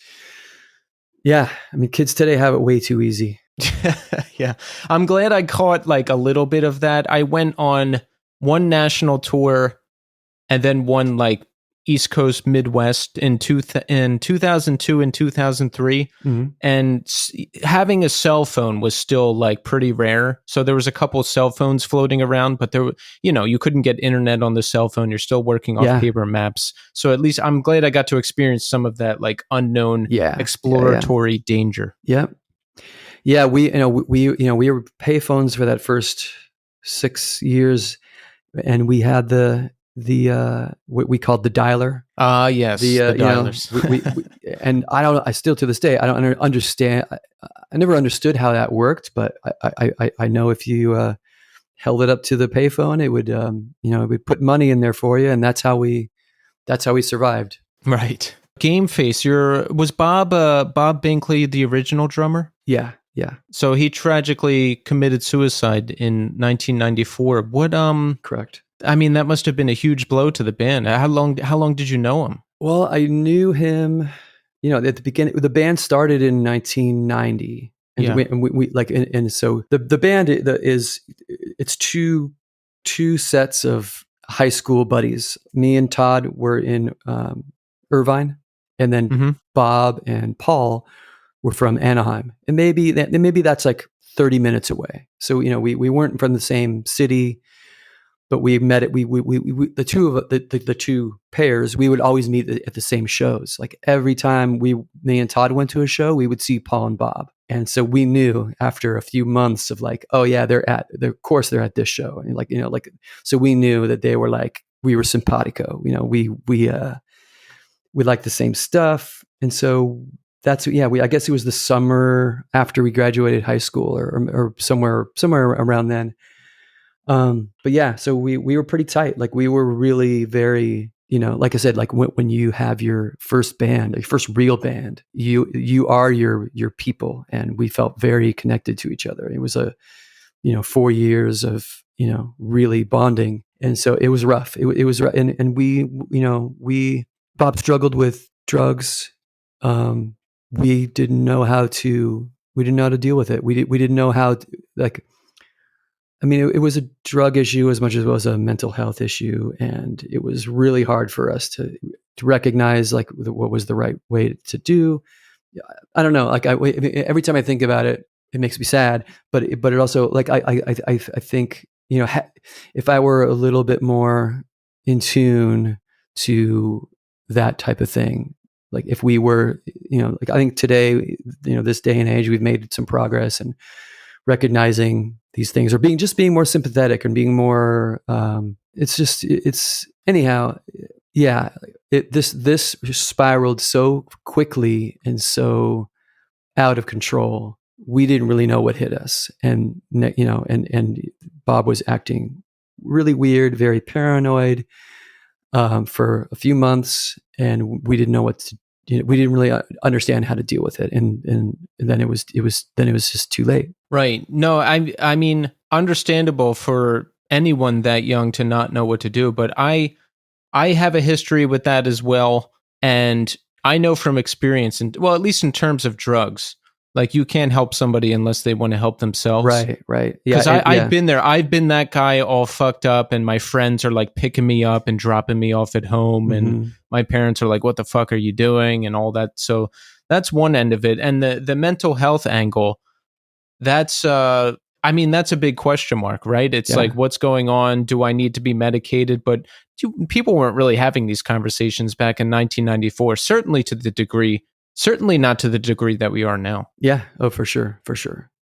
Yeah, I mean, kids today have it way too easy. Yeah. I'm glad I caught like a little bit of that. I went on one national tour and then one like East Coast Midwest in 2002 and 2003. Mm-hmm. And having a cell phone was still like pretty rare. So there was a couple of cell phones floating around, but you couldn't get internet on the cell phone. You're still working off paper maps. So at least I'm glad I got to experience some of that like unknown exploratory danger. Yeah. Yeah. We were payphones for that first 6 years, and we had what we called the dialer. Yes, the dialers. And I still to this day, I don't understand. I never understood how that worked, but I know if you held it up to the payphone, it would put money in there for you, and that's how we survived. Right. Gameface. Was Bob Binckley the original drummer? Yeah. So he tragically committed suicide in 1994. Correct. I mean, that must have been a huge blow to the band. How long did you know him? Well, I knew him, at the beginning. The band started in 1990, and so the band it's two sets of high school buddies. Me and Todd were in Irvine, and then Bob and Paul were from Anaheim, and maybe that's like 30 minutes away. So we weren't from the same city. But we met it. We the two pairs. We would always meet at the same shows. Like every time me and Todd went to a show, we would see Paul and Bob. And so we knew after a few months of like, oh yeah, they're at this show, and so we knew that they were like, we were simpatico. We liked the same stuff, and so that's I guess it was the summer after we graduated high school or somewhere around then. But yeah, so we were pretty tight. Like we were really very, like I said, like when you have your first band, your first real band, you are your people, and we felt very connected to each other. It was 4 years of, really bonding. And so it was rough. It was rough. And Bob struggled with drugs. We didn't know how to deal with it. We didn't know how to, like, I mean, it was a drug issue as much as it was a mental health issue, and it was really hard for us to recognize like what was the right way to do. I don't know. Like every time I think about it, it makes me sad. But it also like I think if I were a little bit more in tune to that type of thing, like if we were, like I think today, this day and age, we've made some progress and recognizing these things, or being more sympathetic and being more, anyhow. Yeah. This spiraled so quickly and so out of control. We didn't really know what hit us. And, and Bob was acting really weird, very paranoid, for a few months, and we didn't know we didn't really understand how to deal with it. And then it was just too late. Right. No, I mean, understandable for anyone that young to not know what to do, but I have a history with that as well. And I know from experience, and well, at least in terms of drugs, like you can't help somebody unless they want to help themselves. Right. Yeah. Because I've been there. I've been that guy all fucked up, and my friends are like picking me up and dropping me off at home. Mm-hmm. And my parents are like, what the fuck are you doing? And all that. So that's one end of it. And the mental health angle, that's a big question mark, right? It's like, what's going on? Do I need to be medicated? But people weren't really having these conversations back in 1994, certainly not to the degree that we are now. Yeah. Oh, for sure.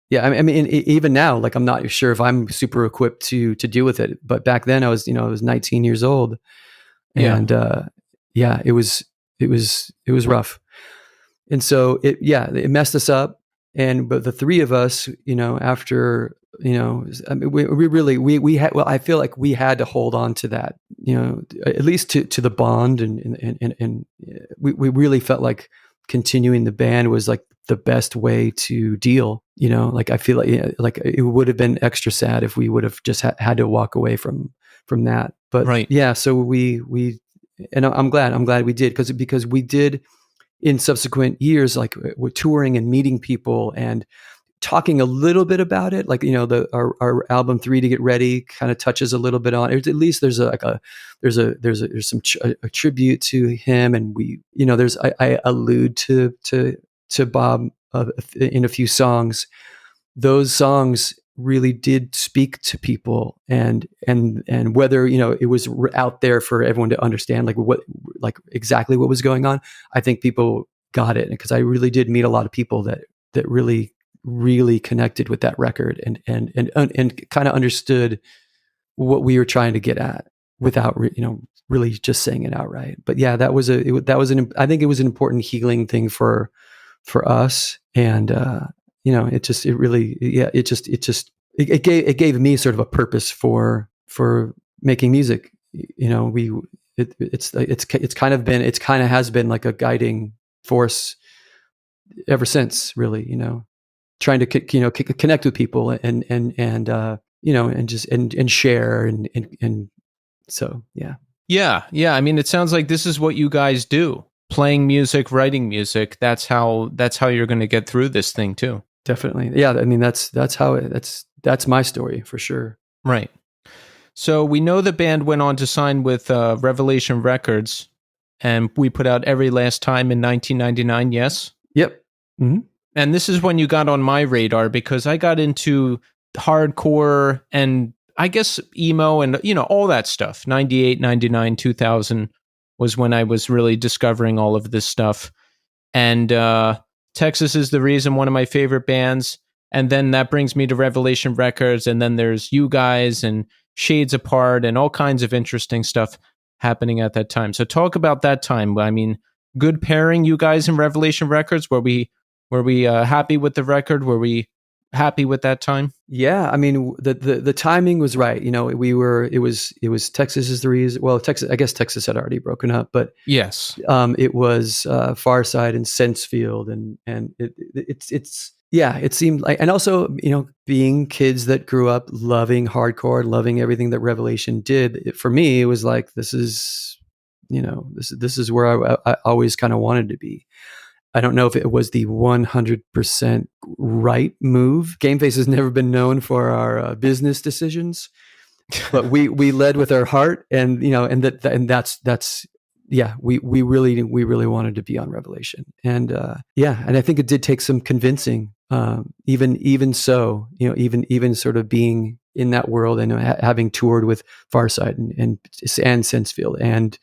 Yeah. I mean, even now, like, I'm not sure if I'm super equipped to deal with it. But back then I was 19 years old. Yeah. And yeah, it was rough. And so it messed us up. But the three of us, after, I mean, we had, well, I feel like we had to hold on to that, at least to the bond. And we really felt like continuing the band was like the best way to deal, like I feel like it would have been extra sad if we would have just had to walk away from that. But Right. yeah, so and I'm glad we did, because we did, in subsequent years, like we're touring and meeting people and talking a little bit about it, like our album 3 to Get Ready kind of touches a little bit on it. At least there's a tribute to him, and I allude to Bob in a few songs. Those songs really did speak to people, and whether it was out there for everyone to understand, like exactly what was going on, I think people got it, because I really did meet a lot of people that really connected with that record and kind of understood what we were trying to get at without really just saying it outright. But yeah, I think it was an important healing thing for us, and it gave me sort of a purpose for making music. It's kind of has been like a guiding force ever since, really, trying to connect with people and share and so yeah. Yeah. I mean, it sounds like this is what you guys do. Playing music, writing music. That's how you're going to get through this thing too. Definitely. Yeah. I mean, that's my story for sure. Right. So we know the band went on to sign with Revelation Records, and we put out Every Last Time in 1999. Yes. Yep. Mm-hmm. And this is when you got on my radar, because I got into hardcore and I guess emo and all that stuff. 98, 99, 2000 was when I was really discovering all of this stuff. And Texas is the Reason, one of my favorite bands. And then that brings me to Revelation Records. And then there's you guys and Shades Apart and all kinds of interesting stuff happening at that time. So talk about that time. I mean, good pairing, you guys in Revelation Records. Were we happy with the record? Were we happy with that time? Yeah, I mean, the timing was right. It was Texas is the Reason. Well, Texas, I guess Texas had already broken up, but yes, it was Far Side and Sensefield, and it seemed like, and also being kids that grew up loving hardcore, loving everything that Revelation did. For me, it was like, this is where I always kind of wanted to be. I don't know if it was the 100% right move. Gameface has never been known for our business decisions, but we led with our heart, and that's we really wanted to be on Revelation, and and I think it did take some convincing. Even so, even sort of being in that world and having toured with Farside and Sensefield and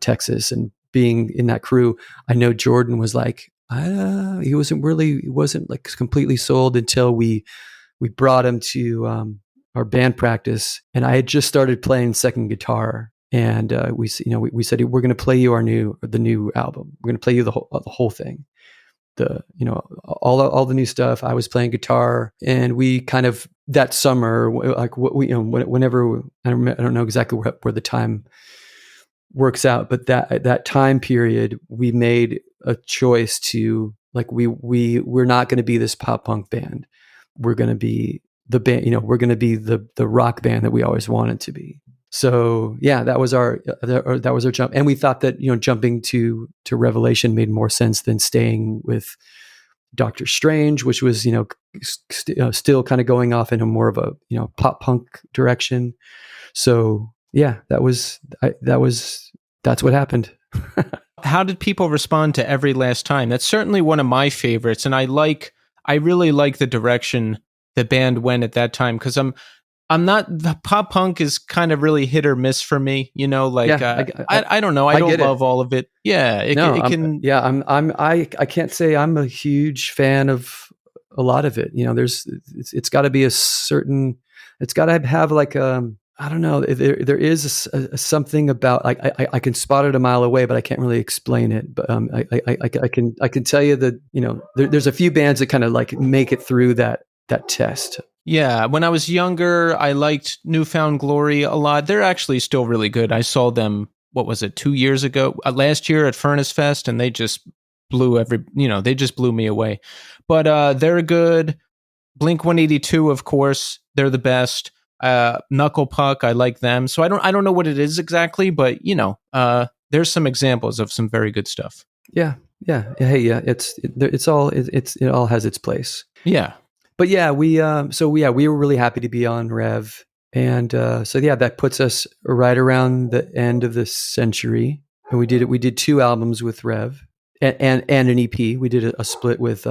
Texas and being in that crew, I know Jordan was like, he wasn't like completely sold until we brought him to our band practice, and I had just started playing second guitar, and we said, we're going to play you the new album. We're going to play you the whole thing, all the new stuff. I was playing guitar, and we kind of that summer, like whenever I don't know exactly where the time works out, but that time period, we made a choice to, like, we're not going to be this pop punk band. We're going to be the band, we're going to be the rock band that we always wanted to be. So yeah, that was our jump. And we thought that, jumping to Revelation made more sense than staying with Doctor Strange, which was, still kind of going off in a more of a, pop punk direction. So yeah, that's what happened. How did people respond to Every Last Time? That's certainly one of my favorites, and I really like the direction the band went at that time, because I'm not, the pop punk is kind of really hit or miss for me, I don't know, I don't love all of it. Yeah, I can't say I'm a huge fan of a lot of it. It's got to be it's got to have like I don't know. There is something about like I can spot it a mile away, but I can't really explain it. But I can tell you that there's a few bands that kind of like make it through that test. Yeah, when I was younger, I liked Newfound Glory a lot. They're actually still really good. I saw them, what was it, 2 years ago, last year at Furnace Fest, and they just they just blew me away. But they're good. Blink 182, of course, they're the best. Knuckle Puck, I like them. So I don't know what it is exactly, but there's some examples of some very good stuff. Yeah. Hey, yeah, it all has its place. Yeah. But yeah, we were really happy to be on Rev, and that puts us right around the end of the century. And we did 2 albums with Rev and an EP. We did a split with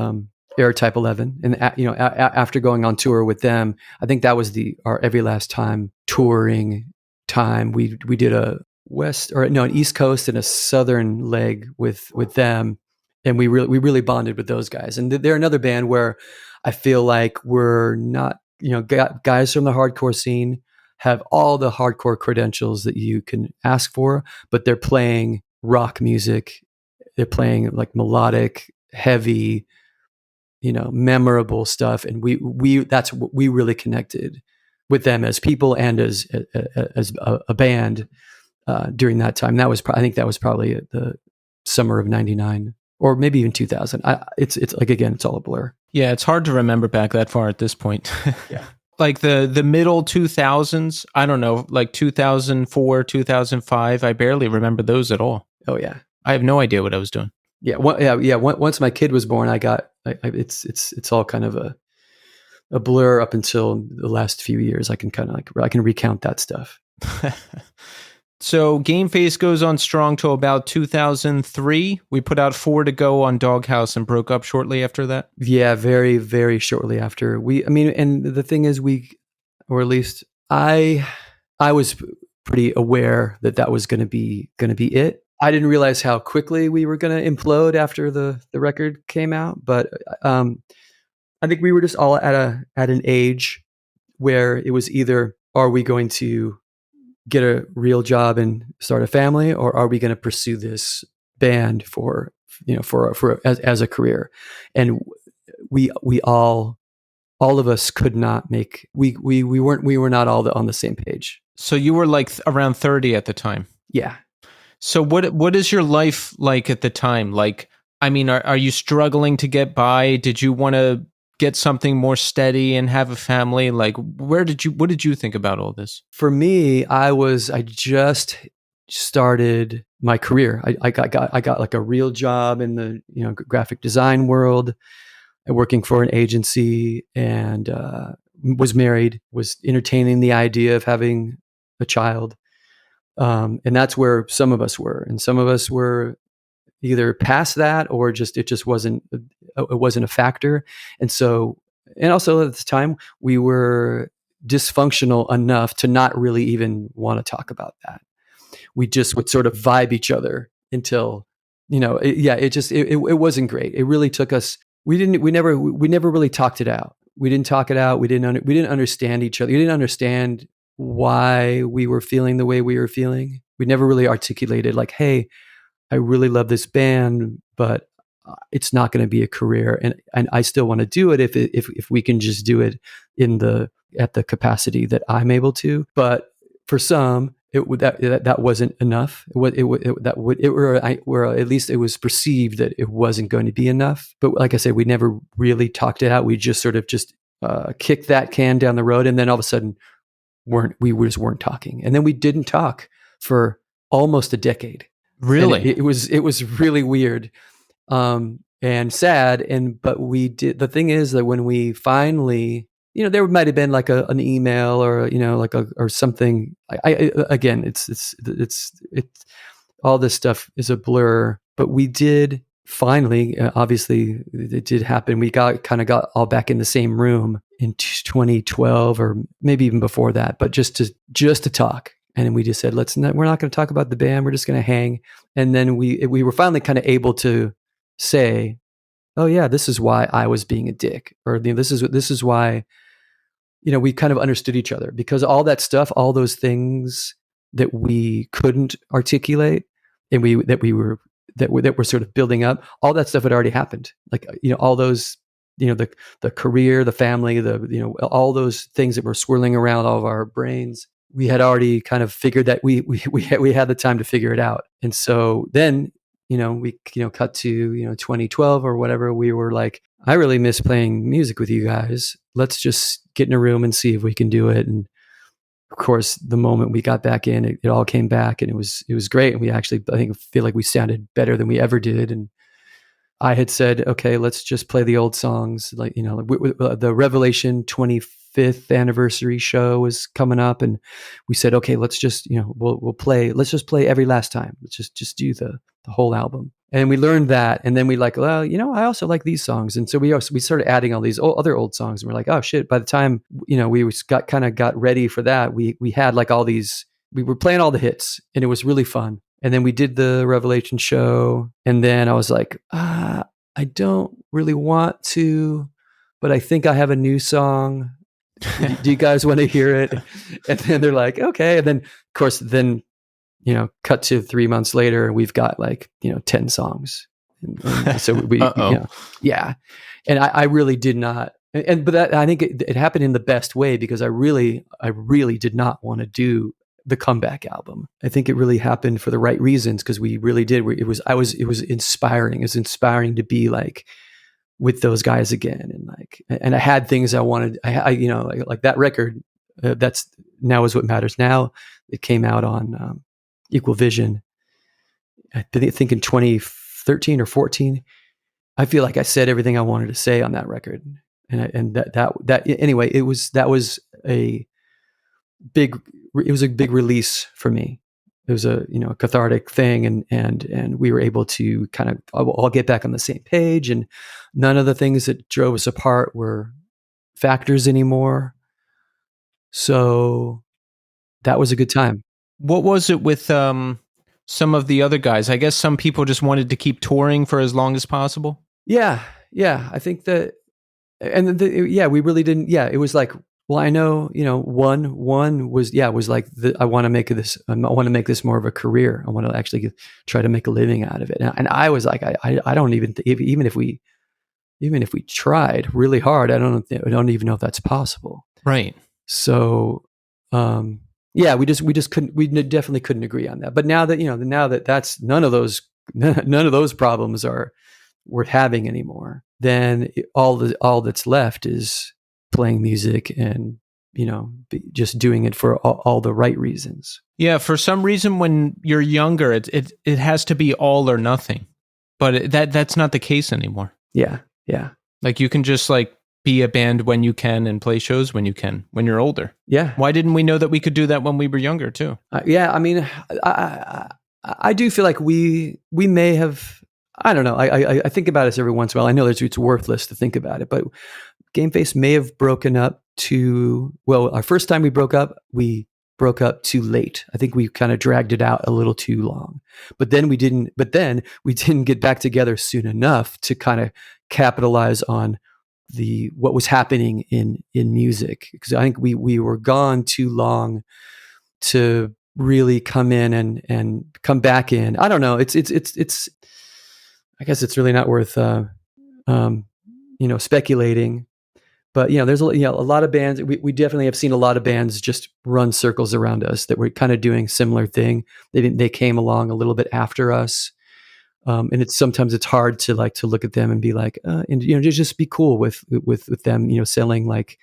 Air Type 11, and after going on tour with them, I think that was our every last time touring time. We did an East Coast and a Southern leg with them, and we really bonded with those guys. And they're another band where I feel like we're not, guys from the hardcore scene have all the hardcore credentials that you can ask for, but they're playing rock music. They're playing like melodic, heavy, memorable stuff. And that's what we really connected with them as people and as a band during that time. I think that was probably the summer of '99 or maybe even 2000. It's like, again, it's all a blur. Yeah, it's hard to remember back that far at this point. Yeah. Like the middle 2000s, I don't know, like 2004, 2005, I barely remember those at all. Oh yeah. I have no idea what I was doing. Yeah. Once my kid was born, it's all kind of a blur up until the last few years. I can recount that stuff. So Gameface goes on strong till about 2003. We put out 4 to go on Doghouse and broke up shortly after that. Yeah, very, very shortly after. And the thing is, or at least I was pretty aware that was going to be it. I didn't realize how quickly we were going to implode after the record came out, but I think we were just all at an age where it was either, are we going to get a real job and start a family, or are we going to pursue this band for as a career? And we all of us could not make, we were not all on the same page. So you were like around 30 at the time. Yeah. So what is your life like at the time? Like, I mean, are you struggling to get by? Did you want to get something more steady and have a family? Like, what did you think about all this? For me, I just started my career. I got like a real job in the graphic design world, working for an agency, and was married, was entertaining the idea of having a child. And that's where some of us were, and some of us were either past that or it just wasn't a factor. And also at the time we were dysfunctional enough to not really even want to talk about that. We just would sort of vibe each other until, it wasn't great. It really took us, we never really talked it out. We didn't talk it out. We didn't understand each other. We didn't understand why we were feeling the way we were feeling. We never really articulated like, hey, I really love this band, but it's not going to be a career, and I still want to do it if we can just do it at the capacity that I'm able to. But for some, that wasn't enough. Or at least it was perceived that it wasn't going to be enough. But like I said, we never really talked it out. We just sort of kicked that can down the road, and then all of a sudden we just weren't talking, and then we didn't talk for almost a decade. Really? It was really weird and sad. But we did. The thing is that when we finally, there might have been like an email or or something. Again, it's all this stuff is a blur. But we did finally, obviously, it did happen. We got all back in the same room in 2012 or maybe even before that. But just to talk. And we just said, we're not going to talk about the band. We're just going to hang. And then we were finally kind of able to say, oh yeah, this is why I was being a dick, or this is why we kind of understood each other, because all that stuff, all those things that we couldn't articulate and that were sort of building up, all that stuff had already happened. Like, all those, the career, the family, all those things that were swirling around all of our brains, we had already kind of figured that we had the time to figure it out. And so then, we cut to 2012 or whatever. We were like, I really miss playing music with you guys. Let's just get in a room and see if we can do it. And of course, the moment we got back in, it all came back, and it was great. And we actually, I feel like we sounded better than we ever did. And I had said, okay, let's just play the old songs. Like, the Revelation 25th anniversary show was coming up, and we said, okay, let's just, let's just play Every Last Time. Let's just do the whole album. And we learned that. And then we like, well, I also like these songs. And so we started adding all these other old songs, and we're like, oh shit. By the time, we got ready for that, we had like all these, we were playing all the hits, and it was really fun. And then we did the Revelation show. And then I was like, I don't really want to, but I think I have a new song. Do you guys want to hear it? And then they're like, okay. And then, of course, cut to 3 months later, and we've got like, 10 songs. And so we, yeah. And I really did not. But that, I think it happened in the best way, because I really did not want to do the comeback album. I think it really happened for the right reasons, because we really did. It was inspiring. It was inspiring to be like with those guys again, and I had things I wanted. Like that record. That's Now Is What Matters Now. It came out on Equal Vision, I think in 2013 or 14. I feel like I said everything I wanted to say on that record, and that anyway. It was a big release for me. It was a cathartic thing, and we were able to kind of all get back on the same page, and none of the things that drove us apart were factors anymore. So that was a good time. What was it with some of the other guys? I guess some people just wanted to keep touring for as long as possible. Yeah. I think that, and we really didn't. Yeah, it was like, well, I know, one was like, I want to make this more of a career. I want to actually try to make a living out of it. And I was like, I don't even even if we tried really hard, I don't even know if that's possible. Right. So, we definitely couldn't agree on that. But now that that's none of those problems are worth having anymore, then all that's left is playing music and, just doing it for all the right reasons. Yeah. For some reason, when you're younger, it has to be all or nothing, but that's not the case anymore. Yeah. Like you can just like be a band when you can and play shows when you can, when you're older. Yeah. Why didn't we know that we could do that when we were younger too? I mean, I do feel like we may have, I don't know. I think about this every once in a while. I know it's worthless to think about it, but Gameface may have broken up our first time we broke up too late. I think we kind of dragged it out a little too long, but then we didn't get back together soon enough to kind of capitalize on what was happening in music. Because I think we were gone too long to really come in and come back in. I don't know. It's I guess it's really not worth speculating. But there's a lot of bands. We definitely have seen a lot of bands just run circles around us that were kind of doing similar thing. They came along a little bit after us, and sometimes it's hard to look at them and be like, and just be cool with them, selling like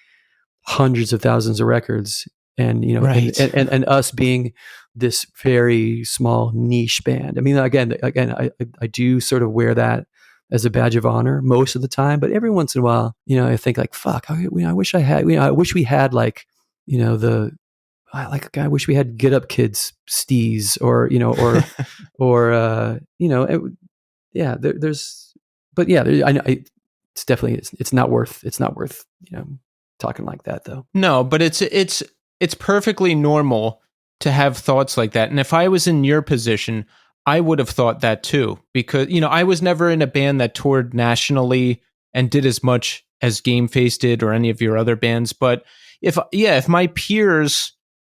hundreds of thousands of records, and right. and us being this very small niche band. I mean, again, I do sort of wear that as a badge of honor most of the time, but every once in a while, I think like, fuck, I wish I had, I wish we had like, I wish we had Get Up Kids stees or it's definitely, it's not worth, talking like that though. No, but it's perfectly normal to have thoughts like that. And if I was in your position, I would have thought that too, because, I was never in a band that toured nationally and did as much as Gameface did or any of your other bands. But if my peers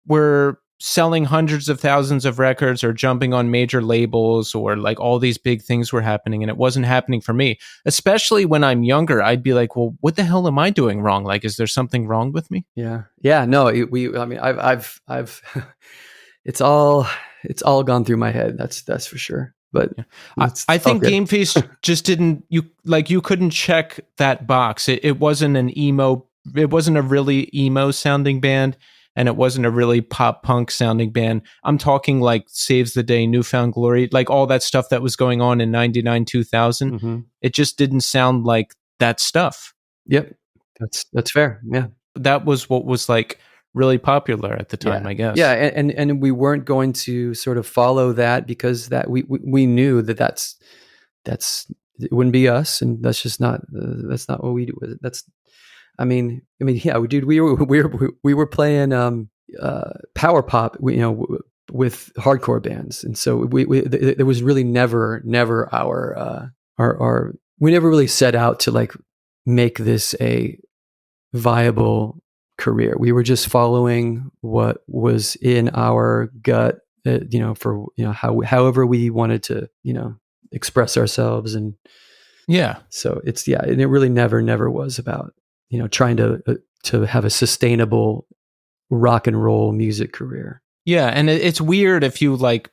were selling hundreds of thousands of records or jumping on major labels or like all these big things were happening and it wasn't happening for me, especially when I'm younger, I'd be like, well, what the hell am I doing wrong? Like, is there something wrong with me? Yeah. No, I mean, I've it's all gone through my head. That's for sure. But I think Gameface just didn't, you couldn't check that box. It wasn't it wasn't a really emo sounding band. And it wasn't a really pop punk sounding band. I'm talking like Saves the Day, Newfound Glory, like all that stuff that was going on in 99, 2000. Mm-hmm. It just didn't sound like that stuff. Yep. That's fair. Yeah. That was what was like really popular at the time, I guess. Yeah. And we weren't going to sort of follow that because that we knew that's it wouldn't be us. And that's just not, that's not what we do. I mean, yeah, dude, we were playing power pop, with hardcore bands, and so there was really never our we never really set out to like make this a viable career. We were just following what was in our gut, for however we wanted to express ourselves, and so and it really never was about trying to have a sustainable rock and roll music career. Yeah, and it's weird if you like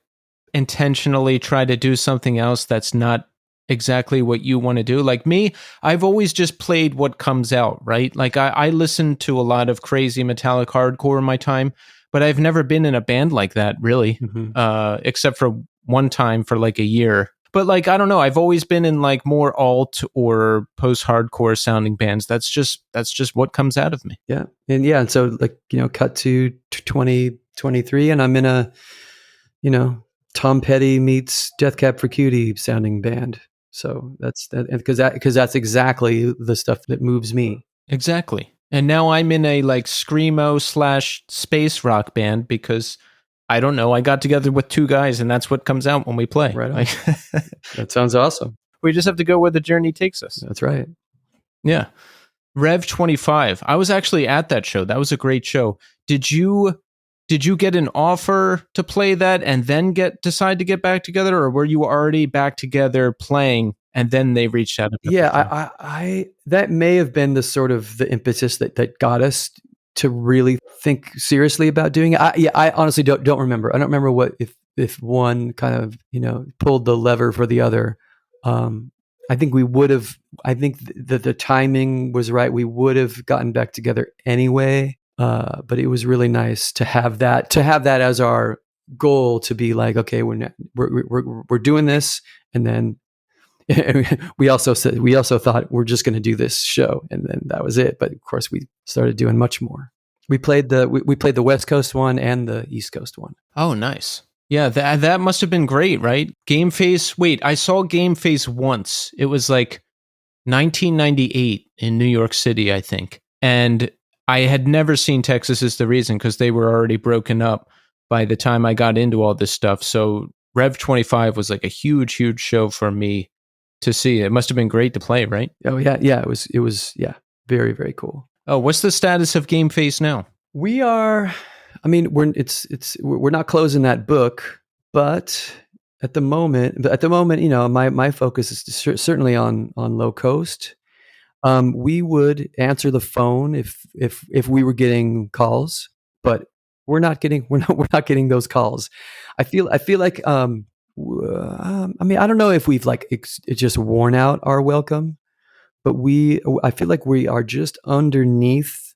intentionally try to do something else that's not exactly what you want to do. Like me, I've always just played what comes out, right? Like I listened to a lot of crazy metallic hardcore in my time, but I've never been in a band like that really, except for one time for like a year. But like, I don't know, I've always been in like more alt or post-hardcore sounding bands. That's just what comes out of me. Yeah. And so like, cut to 2023 and I'm in a, Tom Petty meets Death Cab for Cutie sounding band. So that's because that's exactly the stuff that moves me. Exactly. And now I'm in a like screamo / space rock band because I don't know. I got together with two guys, and that's what comes out when we play. Right on. That sounds awesome. We just have to go where the journey takes us. That's right. Yeah. Rev 25. I was actually at that show. That was a great show. Did you get an offer to play that and then decide to get back together, or were you already back together playing and then they reached out? Yeah, I that may have been the sort of the impetus that got us to really think seriously about doing it. I honestly don't remember. I don't remember what if one kind of pulled the lever for the other. I think we would have. I think that the timing was right. We would have gotten back together anyway. But it was really nice to have that as our goal, to be like, okay, we're doing this, and then we also thought we're just going to do this show, and then that was it. But of course, we started doing much more. We played the West Coast one and the East Coast one. Oh, nice. Yeah, that must have been great, right? Gameface. Wait, I saw Gameface once. It was like 1998 in New York City, I think, and I had never seen Texas Is the Reason because they were already broken up by the time I got into all this stuff. So Rev 25 was like a huge show for me to see. It must have been great to play, right? Oh yeah. It was very, very cool. Oh, what's the status of Gameface now? We are, I mean, we're not closing that book, but at the moment, my focus is certainly on Low Coast. We would answer the phone if we were getting calls, but we're not getting those calls. I feel like I mean, I don't know if we've like it's just worn out our welcome, but I feel like we are just underneath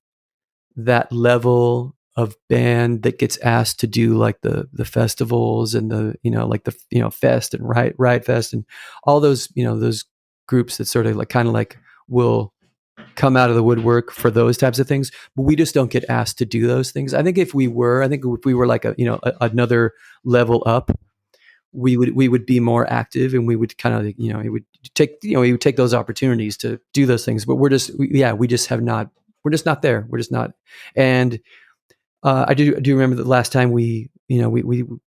that level of band that gets asked to do like the festivals and the like the Fest and Riot Fest and all those those groups that sort of like kind of like will come out of the woodwork for those types of things, but we just don't get asked to do those things. I think if we were like another level up, we would be more active, and we would kind of we would take those opportunities to do those things. But we're just not there. We're just not. And I do remember the last time we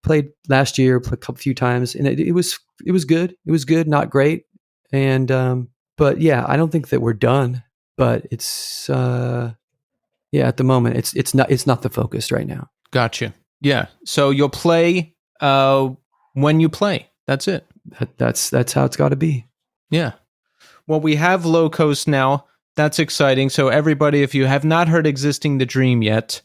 played last year, a few times, and it was good. It was good, not great. And but yeah, I don't think that we're done. but it's at the moment it's not the focus right now. Gotcha. Yeah. So you'll play when you play. That's it. That's how it's got to be. Yeah. Well, we have Low Coast now. That's exciting. So everybody, if you have not heard Existing the Dream yet,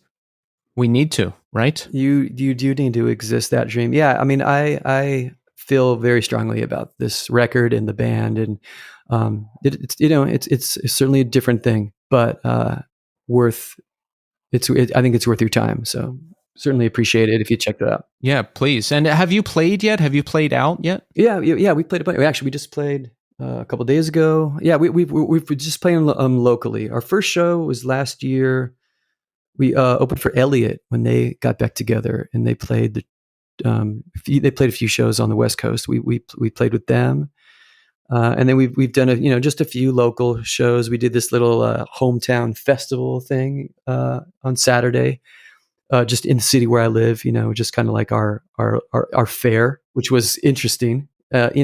we need to, right? You do need to exist that dream. Yeah. I mean, I feel very strongly about this record and the band, and it's certainly a different thing, but I think it's worth your time. So certainly appreciate it if you check that out. Yeah, please. And have you played yet? Have you played out yet? Yeah. We played a bunch. Actually, we just played a couple of days ago. Yeah, we've just playing locally. Our first show was last year. We opened for Elliott when they got back together, and they played they played a few shows on the West Coast. We played with them, and then we've done just a few local shows. We did this little hometown festival thing on Saturday, just in the city where I live. Just kind of like our fair, which was interesting. Like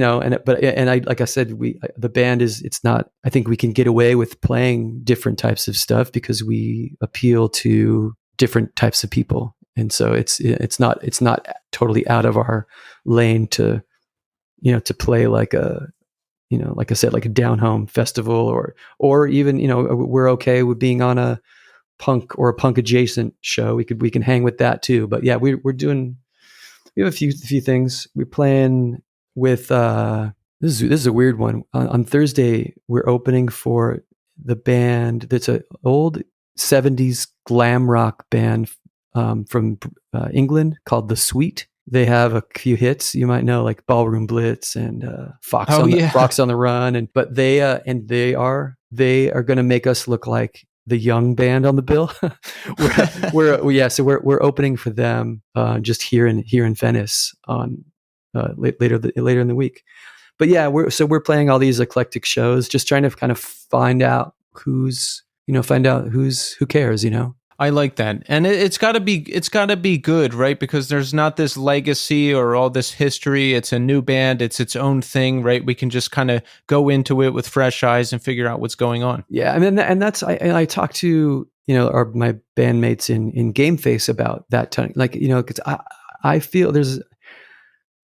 I said, the band it's not. I think we can get away with playing different types of stuff because we appeal to different types of people, and so it's not totally out of our lane to play like like I said, like a down home festival or even we're okay with being on a punk or a punk adjacent show. We can hang with that too. But yeah, we have a few things. We're playing with this is a weird one. On Thursday, we're opening for the band that's an old 70s glam rock band from England called The Sweet. They have a few hits you might know, like Ballroom Blitz and Fox on the Run, but they are going to make us look like the young band on the bill. We're opening for them just here in Venice on later in the week. But yeah, we're playing all these eclectic shows, just trying to kind of find out who cares. I like that. And it's got to be good, right? Because there's not this legacy or all this history. It's a new band. It's its own thing, right? We can just kind of go into it with fresh eyes and figure out what's going on. Yeah. I mean, and that's, I talked to, my bandmates in Gameface about that time. Like, cause I feel there's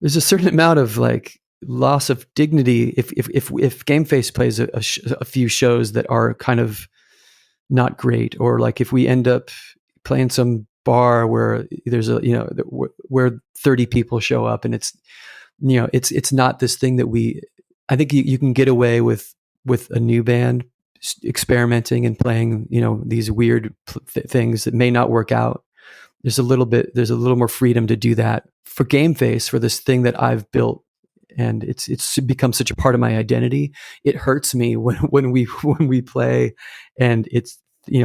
a certain amount of like loss of dignity if Gameface plays a few shows that are kind of not great, or like if we end up playing some bar where there's where 30 people show up and it's not this thing that I think you can get away with a new band experimenting and playing these weird things that may not work out. There's a little more freedom to do that for Gameface, for this thing that I've built, and it's become such a part of my identity. It hurts me when we play and it's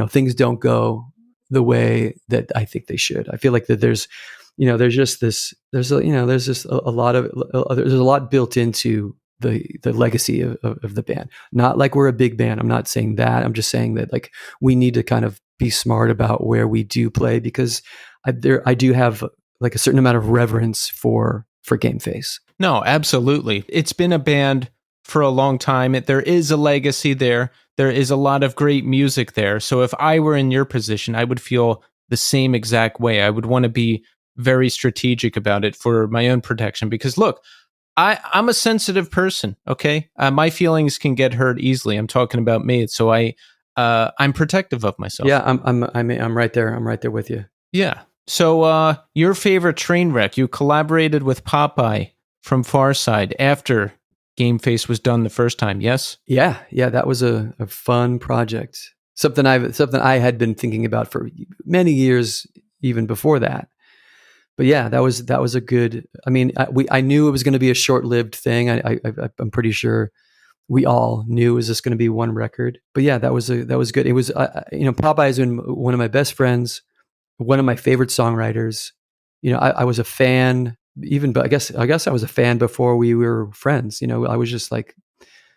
things don't go the way that I think they should. I feel like that there's a lot built into the legacy of the band. Not like we're a big band. I'm not saying that. I'm just saying that like we need to kind of be smart about where we do play, because I do have like a certain amount of reverence for Gameface. No, absolutely. It's been a band for a long time. There is a legacy there. There is a lot of great music there. So if I were in your position, I would feel the same exact way. I would want to be very strategic about it for my own protection, because look, I'm a sensitive person. Okay. My feelings can get hurt easily. I'm talking about me. So I'm protective of myself. Yeah. I'm right there. I'm right there with you. Yeah. So your favorite train wreck, you collaborated with Popeye from Farside after Gameface was done the first time, yes? Yeah, that was a fun project. Something I had been thinking about for many years, even before that. But yeah, that was a good. I mean, I knew it was going to be a short-lived thing. I'm pretty sure we all knew it was just going to be one record. But yeah, that was good. It was Popeye has been one of my best friends, one of my favorite songwriters. I was a fan. But I guess I was a fan before we were friends. I was just like,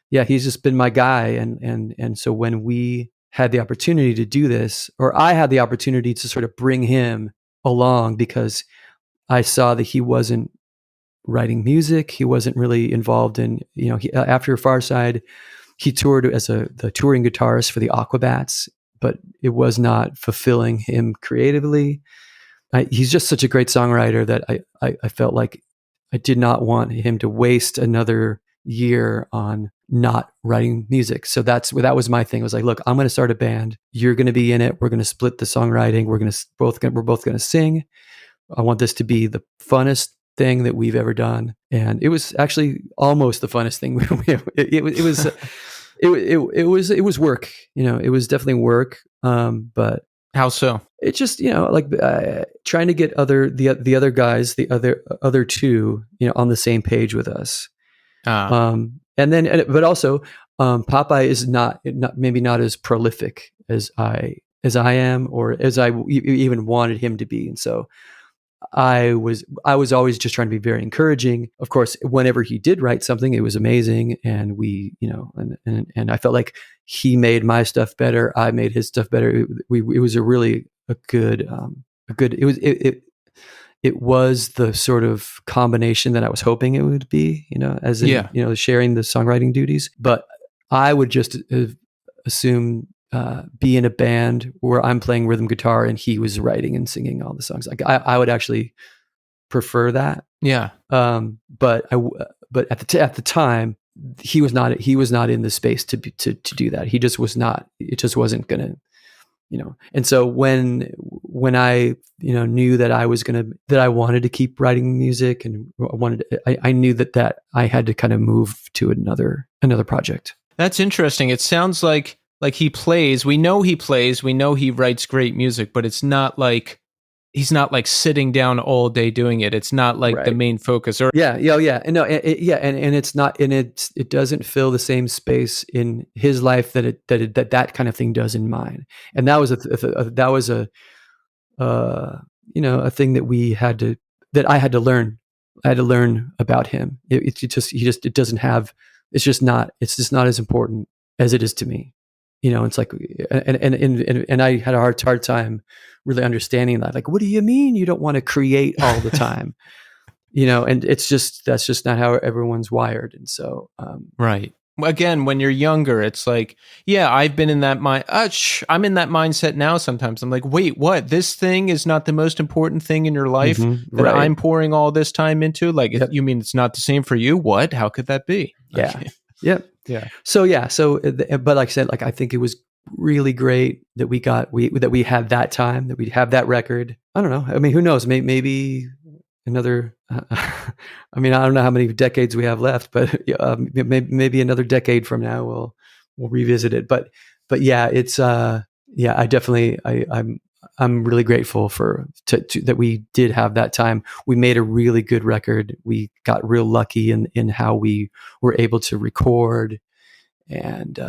yeah, he's just been my guy. And so when we had the opportunity to do this, or I had the opportunity to sort of bring him along, because I saw that he wasn't writing music. He wasn't really involved in, after Farside, he toured as the touring guitarist for the Aquabats, but it was not fulfilling him creatively. He's just such a great songwriter that I felt like I did not want him to waste another year on not writing music. So that was my thing. I was like, look, I'm going to start a band. You're going to be in it. We're going to split the songwriting. We're both going to sing. I want this to be the funnest thing that we've ever done. And it was actually almost the funnest thing. It was work. It was definitely work. But how so? It's just like trying to get the other guys, the other two, on the same page with us. But also, Popeye is not maybe not as prolific as I am, or as I even wanted him to be, and so I was always just trying to be very encouraging. Of course, whenever he did write something, it was amazing, and we, and I felt like he made my stuff better. I made his stuff better. It was a good. It was the sort of combination that I was hoping it would be, as in, sharing the songwriting duties. But I would just assume be in a band where I'm playing rhythm guitar and he was writing and singing all the songs. Like I would actually prefer that. Yeah. But at the time, he was not in the space to do that. He just was not. It just wasn't gonna. And so when I, knew that I wanted to keep writing music, and I knew that I had to kind of move to another project. That's interesting. It sounds like he plays. We know he plays. We know he writes great music, but it's not like he's not like sitting down all day doing it. It's not like the main focus. Or and no, and it's not, and it doesn't fill the same space in his life that kind of thing does in mine. And that was a thing that I had to learn. I had to learn about him. It's just not as important as it is to me. It's like, and I had a hard time really understanding that. Like, what do you mean you don't want to create all the time? And that's just not how everyone's wired. And so, right. Again, when you're younger, it's like, yeah, I've been in that mind. I'm in that mindset now. Sometimes I'm like, wait, what? This thing is not the most important thing in your life that I'm pouring all this time into. Like, you mean it's not the same for you? What? How could that be? Yeah. Okay. Yep. Yeah. So, but like I said, like, I think it was really great that we had that time, that we'd have that record. I don't know. I mean, who knows? Maybe another, I don't know how many decades we have left, but maybe another decade from now, we'll revisit it. But yeah, it's, I definitely, I'm really grateful that we did have that time. We made a really good record. We got real lucky in how we were able to record, and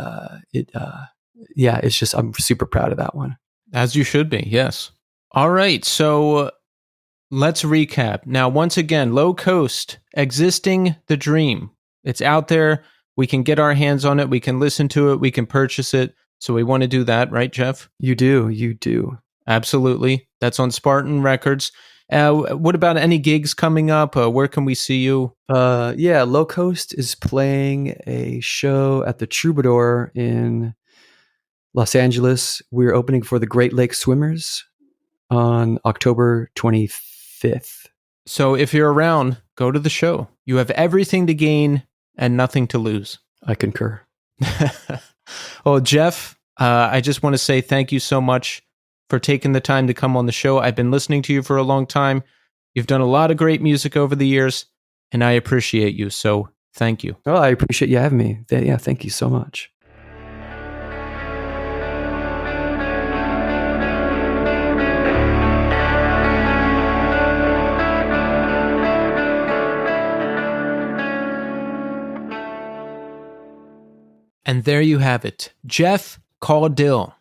it's just, I'm super proud of that one. As you should be. Yes. All right. So let's recap. Now, once again, Low Coast, Existing the Dream. It's out there. We can get our hands on it. We can listen to it. We can purchase it. So we want to do that, right, Jeff? You do. Absolutely. That's on Spartan Records. What about any gigs coming up? Where can we see you? Low Coast is playing a show at the Troubadour in Los Angeles. We're opening for the Great Lakes Swimmers on October 25th. So if you're around, go to the show. You have everything to gain and nothing to lose. I concur. Well, Jeff, I just want to say thank you so much for taking the time to come on the show. I've been listening to you for a long time. You've done a lot of great music over the years, and I appreciate you. So thank you. Oh, I appreciate you having me. Yeah, thank you so much. And there you have it. Jeff Caudill.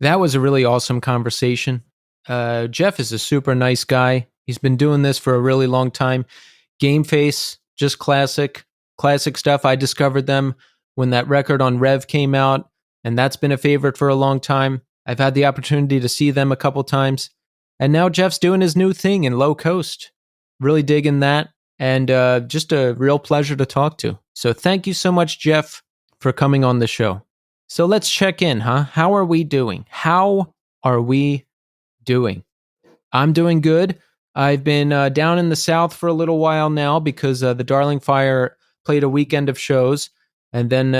That was a really awesome conversation. Jeff is a super nice guy. He's been doing this for a really long time. Gameface, just classic stuff. I discovered them when that record on Rev came out, and that's been a favorite for a long time. I've had the opportunity to see them a couple times, and now Jeff's doing his new thing in Low Coast. Really digging that, and just a real pleasure to talk to. So thank you so much, Jeff, for coming on the show. So let's check in, huh? How are we doing? How are we doing? I'm doing good. I've been down in the South for a little while now because the Darling Fire played a weekend of shows. And then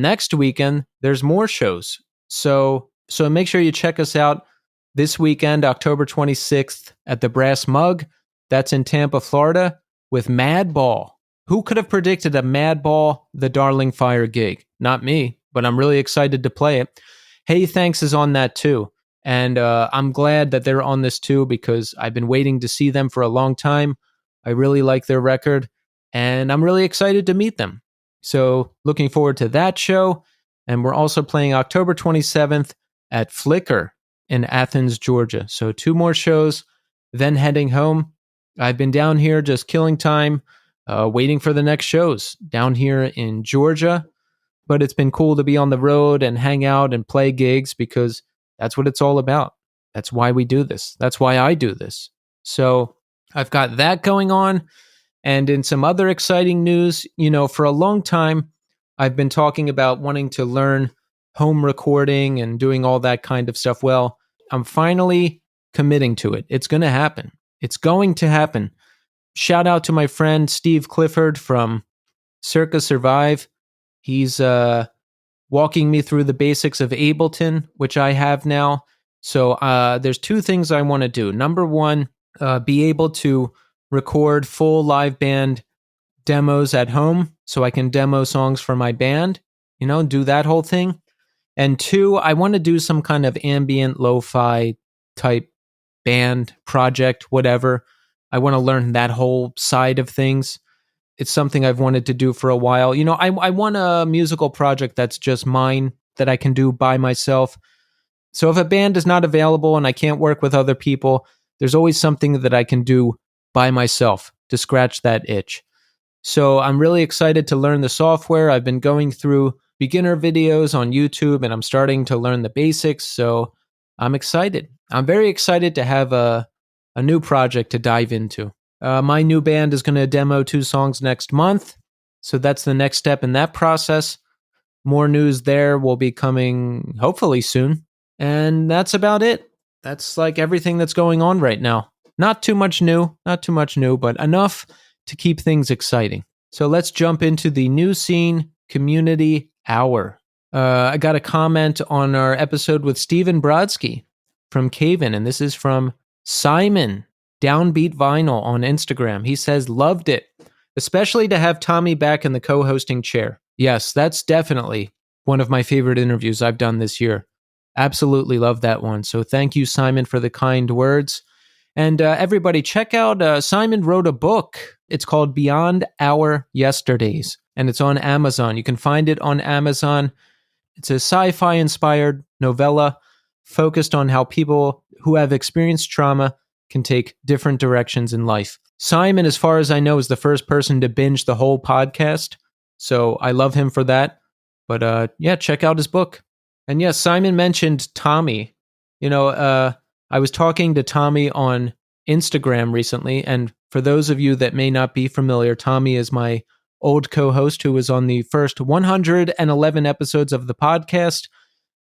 next weekend, there's more shows. So make sure you check us out this weekend, October 26th at the Brass Mug. That's in Tampa, Florida, with Madball. Who could have predicted a Madball, the Darling Fire gig? Not me, but I'm really excited to play it. Hey Thanks is on that too. And I'm glad that they're on this too because I've been waiting to see them for a long time. I really like their record, and I'm really excited to meet them. So looking forward to that show. And we're also playing October 27th at Flickr in Athens, Georgia. So 2 more shows, then heading home. I've been down here just killing time, waiting for the next shows down here in Georgia. But it's been cool to be on the road and hang out and play gigs because that's what it's all about. That's why we do this. That's why I do this. So I've got that going on. And in some other exciting news, for a long time, I've been talking about wanting to learn home recording and doing all that kind of stuff. Well, I'm finally committing to it. It's going to happen. It's going to happen. Shout out to my friend Steve Clifford from Circa Survive. He's walking me through the basics of Ableton, which I have now. So there's 2 things I want to do. Number 1, be able to record full live band demos at home so I can demo songs for my band, do that whole thing. And 2, I want to do some kind of ambient lo-fi type band project, whatever. I want to learn that whole side of things. It's something I've wanted to do for a while. I want a musical project that's just mine that I can do by myself. So if a band is not available and I can't work with other people, there's always something that I can do by myself to scratch that itch. So I'm really excited to learn the software. I've been going through beginner videos on YouTube and I'm starting to learn the basics. So I'm excited. I'm very excited to have a new project to dive into. My new band is going to demo 2 songs next month. So that's the next step in that process. More news there will be coming hopefully soon. And that's about it. That's like everything that's going on right now. Not too much new, but enough to keep things exciting. So let's jump into the New Scene Community Hour. I got a comment on our episode with Steven Brodsky from Caven, and this is from Simon, Downbeat Vinyl on Instagram. He says, loved it, especially to have Tommy back in the co-hosting chair. Yes, that's definitely one of my favorite interviews I've done this year. Absolutely love that one. So thank you, Simon, for the kind words. And everybody, check out, Simon wrote a book. It's called Beyond Our Yesterdays, and it's on Amazon. You can find it on Amazon. It's a sci-fi inspired novella focused on how people who have experienced trauma can take different directions in life. Simon, as far as I know, is the first person to binge the whole podcast. So I love him for that. But yeah, check out his book. And yes, Simon mentioned Tommy. I was talking to Tommy on Instagram recently. And for those of you that may not be familiar, Tommy is my old co-host who was on the first 111 episodes of the podcast.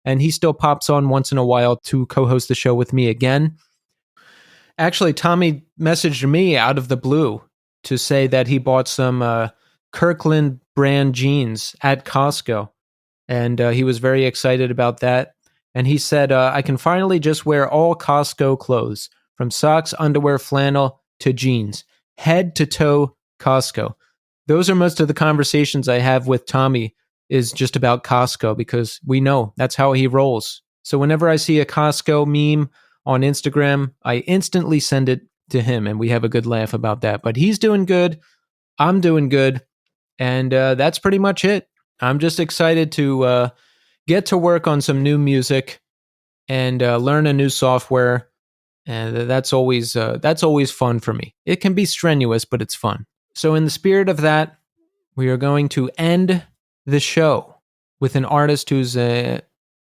And he still pops on once in a while to co-host the show with me again. Actually, Tommy messaged me out of the blue to say that he bought some Kirkland brand jeans at Costco. And he was very excited about that. And he said, I can finally just wear all Costco clothes, from socks, underwear, flannel, to jeans. Head to toe Costco. Those are most of the conversations I have with Tommy is just about Costco because we know that's how he rolls. So whenever I see a Costco meme on Instagram, I instantly send it to him and we have a good laugh about that. But he's doing good. I'm doing good. And that's pretty much it. I'm just excited to get to work on some new music and learn a new software. And that's always fun for me. It can be strenuous, but it's fun. So in the spirit of that, we are going to end the show with an artist who's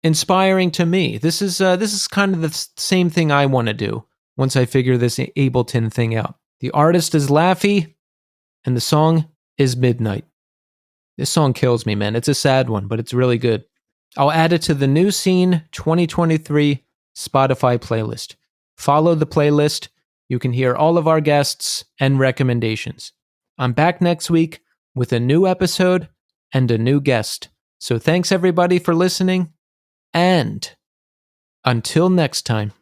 inspiring to me. This is kind of the same thing I want to do once I figure this Ableton thing out. The artist is Laffy, and the song is Midnight. This song kills me, man. It's a sad one, but it's really good. I'll add it to the New Scene 2023 Spotify playlist. Follow the playlist. You can hear all of our guests and recommendations. I'm back next week with a new episode and a new guest. So thanks everybody for listening. And until next time.